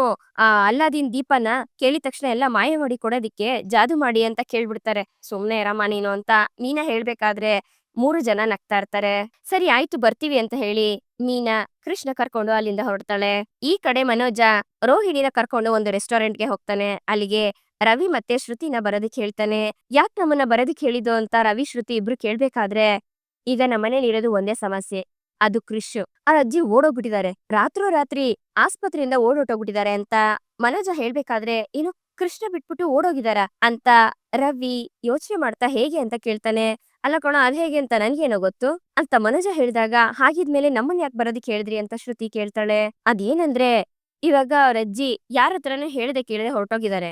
ಅಲ್ಲಾದಿನ್ ದೀಪನ ಕೇಳಿದ ತಕ್ಷಣ ಎಲ್ಲ ಮಾಯ ಮಾಡಿ ಕೊಡೋದಿಕ್ಕೆ ಜಾದೂ ಮಾಡಿ ಅಂತ ಕೇಳ್ಬಿಡ್ತಾರೆ. ಸುಮ್ನೆ ಇರಮ್ಮ ನೀನು ಅಂತ ಮೀನಾ ಹೇಳ್ಬೇಕಾದ್ರೆ 3 ಜನ ನಗ್ತಾ ಇರ್ತಾರೆ. ಸರಿ ಆಯ್ತು ಬರ್ತೀವಿ ಅಂತ ಹೇಳಿ ಮೀನಾ ಕೃಷ್ಣ ಕರ್ಕೊಂಡು ಅಲ್ಲಿಂದ ಹೊರಡ್ತಾಳೆ. ಈ ಕಡೆ ಮನೋಜ ರೋಹಿಣಿನ ಕರ್ಕೊಂಡು ಒಂದು ರೆಸ್ಟೋರೆಂಟ್‌ಗೆ ಹೋಗ್ತಾನೆ. ಅಲ್ಲಿಗೆ ರವಿ ಮತ್ತೆ ಶ್ರುತಿನ ಬರೋದಕ್ಕೆ ಹೇಳ್ತಾನೆ. ಯಾಕ್ ನಮ್ಮನ್ನ ಬರೋದಕ್ಕೆ ಹೇಳಿದ್ದು ಅಂತ ರವಿ ಶ್ರುತಿ ಇಬ್ರು ಕೇಳ್ಬೇಕಾದ್ರೆ, ಈಗ ನಮ್ಮನೇಲಿ ಇರೋದು ಒಂದೇ ಸಮಸ್ಯೆ, ಅದು ಕ್ರಿಶ್. ಅವ್ರ ಅಜ್ಜಿ ಓಡೋಗ್ಬಿಟ್ಟಿದ್ದಾರೆ. ರಾತ್ರೋರಾತ್ರಿ ಆಸ್ಪತ್ರೆಯಿಂದ ಓಡೋಟೋಗ್ಬಿಟ್ಟಿದ್ದಾರೆ ಅಂತ ಮನೋಜ ಹೇಳ್ಬೇಕಾದ್ರೆ, ಏನು ಕೃಷ್ಣ ಬಿಟ್ಬಿಟ್ಟು ಓಡೋಗಿದಾರ ಅಂತ ರವಿ ಯೋಚನೆ ಮಾಡ್ತಾ ಹೇಗೆ ಅಂತ ಕೇಳ್ತಾನೆ. ಅಲ್ಲ ಕಣೋ ಅದ್ ಹೇಗೆ ಅಂತ ನನ್ಗೇನೋ ಗೊತ್ತು ಅಂತ ಮನೋಜ ಹೇಳಿದಾಗ, ಹಾಗಿದ್ಮೇಲೆ ನಮ್ಮನ್ ಯಾಕೆ ಬರೋದಕ್ಕೆ ಹೇಳಿದ್ರಿ ಅಂತ ಶ್ರುತಿ ಕೇಳ್ತಾಳೆ. ಅದೇನಂದ್ರೆ ಇವಾಗ ಅವ್ರ ಅಜ್ಜಿ ಯಾರ ಹತ್ರನೂ ಹೇಳ್ದೆ ಕೇಳದೆ ಹೊರಟೋಗಿದ್ದಾರೆ.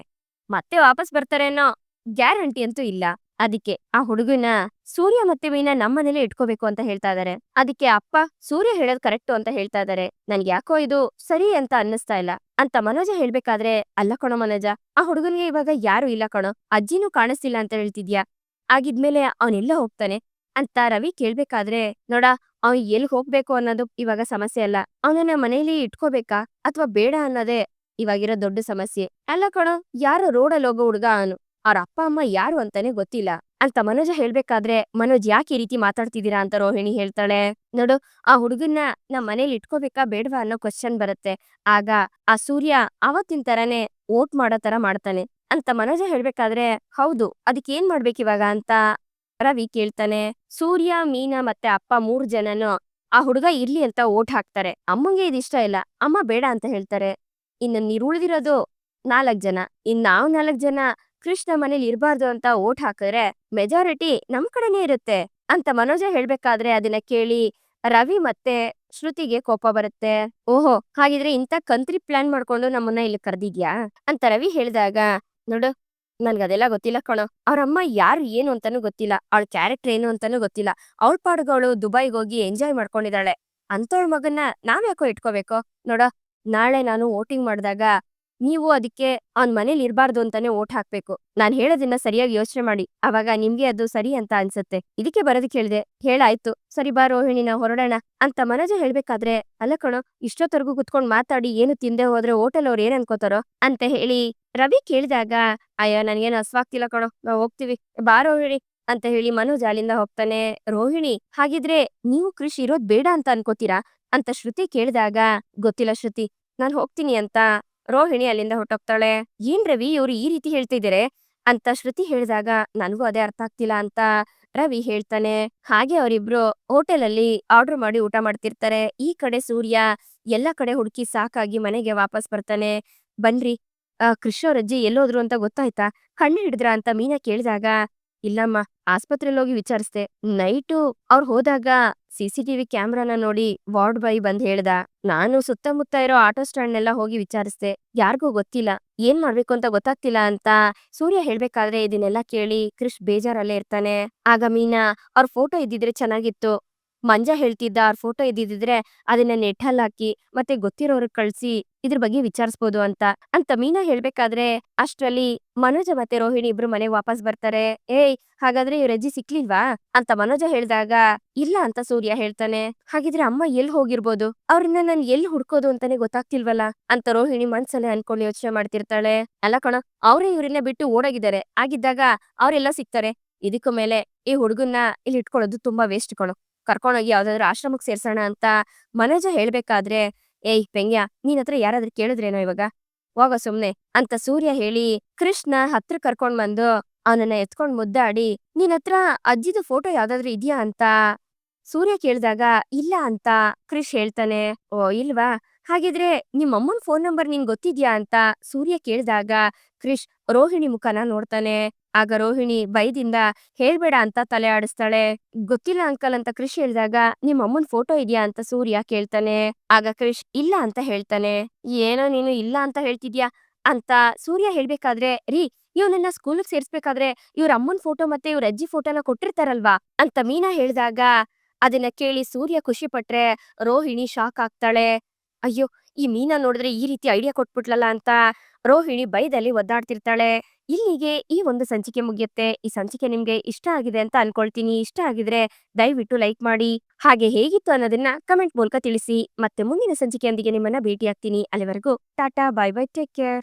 ಮತ್ತೆ ವಾಪಸ್ ಬರ್ತಾರೆ ಅನ್ನೋ ಗ್ಯಾರಂಟಿ ಅಂತೂ ಇಲ್ಲ. ಅದಕ್ಕೆ ಆ ಹುಡುಗನ ಸೂರ್ಯ ಮತ್ತೆ ಮೀನಾ ನಮ್ಮನೇಲೆ ಇಟ್ಕೋಬೇಕು ಅಂತ ಹೇಳ್ತಾ ಇದಾರೆ. ಅದಕ್ಕೆ ಅಪ್ಪ ಸೂರ್ಯ ಹೇಳೋದ್ ಕರೆಕ್ಟು ಅಂತ ಹೇಳ್ತಾ ಇದಾರೆ. ನನ್ಗೆ ಯಾಕೋ ಇದು ಸರಿ ಅಂತ ಅನ್ನಿಸ್ತಾ ಇಲ್ಲ ಅಂತ ಮನೋಜ ಹೇಳ್ಬೇಕಾದ್ರೆ, ಅಲ್ಲ ಕಣೋ ಮನೋಜ, ಆ ಹುಡುಗನ್ಗೆ ಇವಾಗ ಯಾರು ಇಲ್ಲ ಕಣೋ, ಅಜ್ಜಿನೂ ಕಾಣಿಸ್ತಿಲ್ಲ ಅಂತ ಹೇಳ್ತಿದ್ಯಾ. ಆಗಿದ್ಮೇಲೆ ಅವನೆಲ್ಲ ಹೋಗ್ತಾನೆ ಅಂತ ರವಿ ಕೇಳ್ಬೇಕಾದ್ರೆ, ನೋಡ ಅವ್ನ್ ಎಲ್ ಹೋಗ್ಬೇಕು ಅನ್ನೋದು ಇವಾಗ ಸಮಸ್ಯೆ ಅಲ್ಲ, ಅವನನ್ನ ಮನೇಲಿ ಇಟ್ಕೋಬೇಕಾ ಅಥವಾ ಬೇಡ ಅನ್ನೋದೇ ಇವಾಗಿರೋ ದೊಡ್ಡ ಸಮಸ್ಯೆ. ಅಲ್ಲ ಕಣೋ, ಯಾರೋ ರೋಡಲ್ಲಿ ಹೋಗೋ ಹುಡ್ಗ ಅವನು, ಅವ್ರ ಅಪ್ಪ ಅಮ್ಮ ಯಾರು ಅಂತಾನೆ ಗೊತ್ತಿಲ್ಲ ಅಂತ ಮನೋಜ ಹೇಳ್ಬೇಕಾದ್ರೆ, ಮನೋಜ್ ಯಾಕೆ ಈ ರೀತಿ ಮಾತಾಡ್ತಿದೀರಾ ಅಂತ ರೋಹಿಣಿ ಹೇಳ್ತಾಳೆ. ನೋಡು, ಆ ಹುಡುಗನ್ನ ನಮ್ ಮನೇಲಿ ಇಟ್ಕೋಬೇಕಾ ಬೇಡ್ವಾ ಅನ್ನೋ ಕ್ವಶನ್ ಬರುತ್ತೆ. ಆಗ ಆ ಸೂರ್ಯ ಅವತ್ತಿನ ತರಾನೇ ವೋಟ್ ಮಾಡೋ ತರ ಮಾಡ್ತಾನೆ ಅಂತ ಮನೋಜ ಹೇಳ್ಬೇಕಾದ್ರೆ, ಹೌದು ಅದಕ್ಕೆ ಏನ್ ಮಾಡ್ಬೇಕಿವಾಗ ಅಂತ ರವಿ ಕೇಳ್ತಾನೆ. ಸೂರ್ಯ, ಮೀನಾ ಮತ್ತೆ ಅಪ್ಪ 3 ಜನನು ಆ ಹುಡುಗ ಇರ್ಲಿ ಅಂತ ವೋಟ್ ಹಾಕ್ತಾರೆ. ಅಮ್ಮಂಗೆ ಇದಿಷ್ಟ ಇಲ್ಲ, ಅಮ್ಮ ಬೇಡ ಅಂತ ಹೇಳ್ತಾರೆ. ಇನ್ನು ನೀರುಳಿದಿರೋದು 4 ಜನ. ನಾವ್ 4 ಜನ ಕೃಷ್ಣ ಮನೇಲಿ ಇರ್ಬಾರ್ದು ಅಂತ ವೋಟ್ ಹಾಕಿದ್ರೆ ಮೆಜಾರಿಟಿ ನಮ್ ಕಡೆನೇ ಇರುತ್ತೆ ಅಂತ ಮನೋಜ ಹೇಳ್ಬೇಕಾದ್ರೆ, ಅದನ್ನ ಕೇಳಿ ರವಿ ಮತ್ತೆ ಶ್ರುತಿಗೆ ಕೋಪ ಬರುತ್ತೆ. ಓಹೋ, ಹಾಗಿದ್ರೆ ಇಂತ ಕಂತ್ರಿ ಪ್ಲಾನ್ ಮಾಡ್ಕೊಂಡು ನಮ್ಮನ್ನ ಇಲ್ಲಿ ಕರ್ದಿದ್ಯಾ ಅಂತ ರವಿ ಹೇಳಿದಾಗ, ನೋಡು ನನ್ಗದೆಲ್ಲ ಗೊತ್ತಿಲ್ಲ ಕಣೋ. ಅವ್ರಮ್ಮ ಯಾರು ಏನು ಅಂತಾನೂ ಗೊತ್ತಿಲ್ಲ, ಅವಳ ಕ್ಯಾರೆಕ್ಟರ್ ಏನು ಅಂತಾನೂ ಗೊತ್ತಿಲ್ಲ. ಅವಳ ಪಾಡ್ಗಳು ದುಬೈಗೆ ಹೋಗಿ ಎಂಜಾಯ್ ಮಾಡ್ಕೊಂಡಿದ್ದಾಳೆ. ಅಂತವಳ ಮಗನ್ನ ನಾವ್ಯಾಕೋ ಇಟ್ಕೋಬೇಕು. ನೋಡ, ನಾಳೆ ನಾನು ವೋಟಿಂಗ್ ಮಾಡಿದಾಗ ನೀವು ಅದಕ್ಕೆ ಅವ್ನ್ ಮನೇಲಿ ಇರ್ಬಾರ್ದು ಅಂತಾನೆ ವೋಟ್ ಹಾಕ್ಬೇಕು. ನಾನ್ ಹೇಳೋದನ್ನ ಸರಿಯಾಗಿ ಯೋಚನೆ ಮಾಡಿ, ಅವಾಗ ನಿಮ್ಗೆ ಅದು ಸರಿ ಅಂತ ಅನ್ಸುತ್ತೆ. ಇದಕ್ಕೆ ಬರೋದಕ್ಕೆ ಹೇಳ್ದೆ. ಹೇಳಾಯ್ತು, ಸರಿ ಬಾ ರೋಹಿಣಿ ನಾವು ಹೊರಡೋಣ ಅಂತ ಮನೋಜ ಹೇಳ್ಬೇಕಾದ್ರೆ, ಅಲ್ಲ ಕಣೋ ಇಷ್ಟೊತ್ತವರೆಗೂ ಕುತ್ಕೊಂಡ್ ಮಾತಾಡಿ ಏನು ತಿಂದೆ ಹೋದ್ರೆ ಹೋಟೆಲ್ ಅವ್ರು ಏನ್ ಅನ್ಕೋತಾರೋ ಅಂತ ಹೇಳಿ ರವಿ ಕೇಳಿದಾಗ, ಅಯ್ಯೋ ನನ್ಗೇನು ಹಸ್ವಾಗ್ತಿಲ್ಲ ಕಣೋ, ನಾವ್ ಹೋಗ್ತೀವಿ, ಬಾ ರೋಹಿಣಿ ಅಂತ ಹೇಳಿ ಮನೋಜ್ ಅಲ್ಲಿಂದ ಹೋಗ್ತಾನೆ. ರೋಹಿಣಿ, ಹಾಗಿದ್ರೆ ನೀವು ಕೃಷಿ ಇರೋದ್ ಬೇಡ ಅಂತ ಅನ್ಕೋತೀರಾ ಅಂತ ಶ್ರುತಿ ಕೇಳಿದಾಗ, ಗೊತ್ತಿಲ್ಲ ಶ್ರುತಿ, ನಾನ್ ಹೋಗ್ತೀನಿ ಅಂತ ರೋಹಿಣಿ ಅಲ್ಲಿಂದ ಹೊರಟೋಗ್ತಾಳೆ. ಏನ್ ರವಿ ಇವ್ರು ಈ ರೀತಿ ಹೇಳ್ತಿದ್ದಾರೆ ಅಂತ ಶ್ರುತಿ ಹೇಳಿದಾಗ, ನನಗೂ ಅದೇ ಅರ್ಥ ಆಗ್ತಿಲ್ಲ ಅಂತ ರವಿ ಹೇಳ್ತಾನೆ. ಹಾಗೆ ಅವರಿಬ್ರು ಹೋಟೆಲ್ ಅಲ್ಲಿ ಆರ್ಡರ್ ಮಾಡಿ ಊಟ ಮಾಡ್ತಿರ್ತಾರೆ. ಈ ಕಡೆ ಸೂರ್ಯ ಎಲ್ಲ ಕಡೆ ಹುಡುಕಿ ಸಾಕಾಗಿ ಮನೆಗೆ ವಾಪಸ್ ಬರ್ತಾನೆ. ಬನ್ರಿ, ಕೃಷ್ ಅವ್ರ ಅಜ್ಜಿ ಎಲ್ಲೋದ್ರು ಅಂತ ಗೊತ್ತಾಯ್ತಾ, ಕಣ್ಣು ಹಿಡಿದ್ರ ಅಂತ ಮೀನಾ ಕೇಳಿದಾಗ, ಇಲ್ಲಮ್ಮ, ಆಸ್ಪತ್ರೆಯಲ್ಲಿ ಹೋಗಿ ವಿಚಾರಿಸ್ದೆ. ನೈಟು ಅವ್ರು ಹೋದಾಗ ಸಿಸಿಟಿವಿ ಕ್ಯಾಮ್ರಾನ ನೋಡಿ ವಾರ್ಡ್ ಬಾಯ್ ಬಂದ್ ಹೇಳ್ದ. ನಾನು ಸುತ್ತಮುತ್ತ ಇರೋ ಆಟೋ ಸ್ಟ್ಯಾಂಡ್ನೆಲ್ಲ ಹೋಗಿ ವಿಚಾರಿಸ್ದೆ, ಯಾರಿಗೂ ಗೊತ್ತಿಲ್ಲ, ಏನ್ ಮಾಡ್ಬೇಕು ಅಂತ ಗೊತ್ತಾಗ್ತಿಲ್ಲ ಅಂತ ಸೂರ್ಯ ಹೇಳ್ಬೇಕಾದ್ರೆ ಇದನ್ನೆಲ್ಲ ಕೇಳಿ ಕೃಷ್ ಬೇಜಾರಲ್ಲೇ ಇರ್ತಾನೆ. ಆಗ ಮೀನಾ, ಅವ್ರ ಫೋಟೋ ಇದ್ದಿದ್ರೆ ಚೆನ್ನಾಗಿತ್ತು, ಮಂಜ ಹೇಳ್ತಿದ್ದ ಅವ್ರ ಫೋಟೋ ಇದ್ದಿದ್ರೆ ಅದನ್ನ ನೆಟ್ಟಲ್ಲಿ ಹಾಕಿ ಮತ್ತೆ ಗೊತ್ತಿರೋರ್ಗ್ ಕಳ್ಸಿ ಇದ್ರ ಬಗ್ಗೆ ವಿಚಾರಿಸ್ಬೋದು ಅಂತ ಮೀನಾ ಹೇಳ್ಬೇಕಾದ್ರೆ, ಅಷ್ಟ್ರಲ್ಲಿ ಮನೋಜ ಮತ್ತೆ ರೋಹಿಣಿ ಇಬ್ರು ಮನೆಗ್ ವಾಪಸ್ ಬರ್ತಾರೆ. ಏಯ್, ಹಾಗಾದ್ರೆ ಇವ್ರ ಅಜ್ಜಿ ಸಿಕ್ಲಿಲ್ವಾ ಅಂತ ಮನೋಜ ಹೇಳಿದಾಗ, ಇಲ್ಲ ಅಂತ ಸೂರ್ಯ ಹೇಳ್ತಾನೆ. ಹಾಗಿದ್ರೆ ಅಮ್ಮ ಎಲ್ ಹೋಗಿರ್ಬೋದು, ಅವ್ರನ್ನ ನಾನ್ ಎಲ್ ಹುಡ್ಕೋದು ಅಂತಾನೆ ಗೊತ್ತಾಗ್ತಿಲ್ವಲ್ಲ ಅಂತ ರೋಹಿಣಿ ಮನ್ಸಲ್ಲೇ ಅನ್ಕೊಂಡು ಯೋಚನೆ ಮಾಡ್ತಿರ್ತಾಳೆ. ಅಲ್ಲ ಕಣೋ, ಅವ್ರೇ ಇವ್ರನ್ನ ಬಿಟ್ಟು ಓಡೋಗಿದ್ದಾರೆ. ಆಗಿದ್ದಾಗ ಅವ್ರೆಲ್ಲ ಸಿಗ್ತಾರೆ. ಇದಕ್ಕೂ ಮೇಲೆ ಈ ಹುಡುಗನ್ನ ಇಲ್ಲಿ ಇಟ್ಕೊಳ್ಳೋದು ತುಂಬಾ ವೇಸ್ಟ್ ಕಣೋ, ಕರ್ಕೊಂಡೋಗಿ ಯಾವ್ದಾದ್ರು ಆಶ್ರಮಕ್ ಸೇರ್ಸೋಣ ಅಂತ ಮನೋಜ ಹೇಳ್ಬೇಕಾದ್ರೆ, ಏಯ್ ಪೆಂಗ್ಯ, ನೀನ್ ಹತ್ರ ಯಾರಾದ್ರೂ ಕೇಳಿದ್ರೇನೋ ಇವಾಗ, ಹೋಗೋ ಸುಮ್ನೆ ಅಂತ ಸೂರ್ಯ ಹೇಳಿ ಕೃಷ್ಣ ಹತ್ರ ಕರ್ಕೊಂಡ್ ಬಂದು ಅವನನ್ನ ಎತ್ಕೊಂಡ್ ಮುದ್ದಾಡಿ, ನಿನ್ ಹತ್ರ ಅಜ್ಜಿದು ಫೋಟೋ ಯಾವ್ದಾದ್ರು ಇದ್ಯಾ ಅಂತ ಸೂರ್ಯ ಕೇಳಿದಾಗ, ಇಲ್ಲ ಅಂತ ಕ್ರಿಶ್ ಹೇಳ್ತಾನೆ. ಓ ಇಲ್ವಾ, ಹಾಗಿದ್ರೆ ನಿಮ್ ಅಮ್ಮನ್ ಫೋನ್ ನಂಬರ್ ನಿನ್ ಗೊತ್ತಿದ್ಯಾ ಅಂತ ಸೂರ್ಯ ಕೇಳಿದಾಗ ಕ್ರಿಶ್ ರೋಹಿಣಿ ಮುಖನ ನೋಡ್ತಾನೆ. ಆಗ ರೋಹಿಣಿ ಭಯದಿಂದ ಹೇಳ್ಬೇಡ ಅಂತ ತಲೆ ಆಡಿಸ್ತಾಳೆ. ಗೊತ್ತಿಲ್ಲ ಅಂಕಲ್ ಅಂತ ಕ್ರಿಶ್ ಹೇಳಿದಾಗ ನಿಮ್ ಅಮ್ಮನ್ ಫೋಟೋ ಇದ್ಯಾ ಅಂತ ಸೂರ್ಯ ಕೇಳ್ತಾನೆ. ಆಗ ಕ್ರಿಶ್ ಇಲ್ಲ ಅಂತ ಹೇಳ್ತಾನೆ. ಏನೋ ನೀನು ಇಲ್ಲ ಅಂತ ಹೇಳ್ತಿದ್ಯಾ ಅಂತ ಸೂರ್ಯ ಹೇಳ್ಬೇಕಾದ್ರೆ, ರೀ ಇವ್ನನ್ನ ಸ್ಕೂಲಿಗೆ ಸೇರ್ಸ್ಬೇಕಾದ್ರೆ ಇವ್ರ ಅಮ್ಮನ್ ಫೋಟೋ ಮತ್ತೆ ಇವ್ರ ಅಜ್ಜಿ ಫೋಟೋನ ಕೊಟ್ಟಿರ್ತಾರಲ್ವಾ ಅಂತ ಮೀನಾ ಹೇಳಿದಾಗ ಅದನ್ನ ಕೇಳಿ ಸೂರ್ಯ ಖುಷಿ ಪಟ್ರೆ ರೋಹಿಣಿ ಶಾಕ್ ಆಗ್ತಾಳೆ. ಅಯ್ಯೋ, ಈ ಮೀನಾ ನೋಡಿದ್ರೆ ಈ ರೀತಿ ಐಡಿಯಾ ಕೊಟ್ಬಿಟ್ಲಲ್ಲ ಅಂತ ರೋಹಿಣಿ ಭಯದಲ್ಲಿ ಒದ್ದಾಡ್ತಿರ್ತಾಳೆ. ಇಲ್ಲಿಗೆ ಈ ಒಂದು ಸಂಚಿಕೆ ಮುಗಿಯುತ್ತೆ. ಈ ಸಂಚಿಕೆ ನಿಮ್ಗೆ ಇಷ್ಟ ಆಗಿದೆ ಅಂತ ಅನ್ಕೊಳ್ತೀನಿ. ಇಷ್ಟ ಆಗಿದ್ರೆ ದಯವಿಟ್ಟು ಲೈಕ್ ಮಾಡಿ. ಹಾಗೆ ಹೇಗಿತ್ತು ಅನ್ನೋದನ್ನ ಕಮೆಂಟ್ ಮೂಲಕ ತಿಳಿಸಿ. ಮತ್ತೆ ಮುಂದಿನ ಸಂಚಿಕೆಯೊಂದಿಗೆ ನಿಮ್ಮನ್ನ ಭೇಟಿಯಾಗ್ತೀನಿ. ಅಲ್ಲಿವರೆಗೂ Tata, bye bye, take care.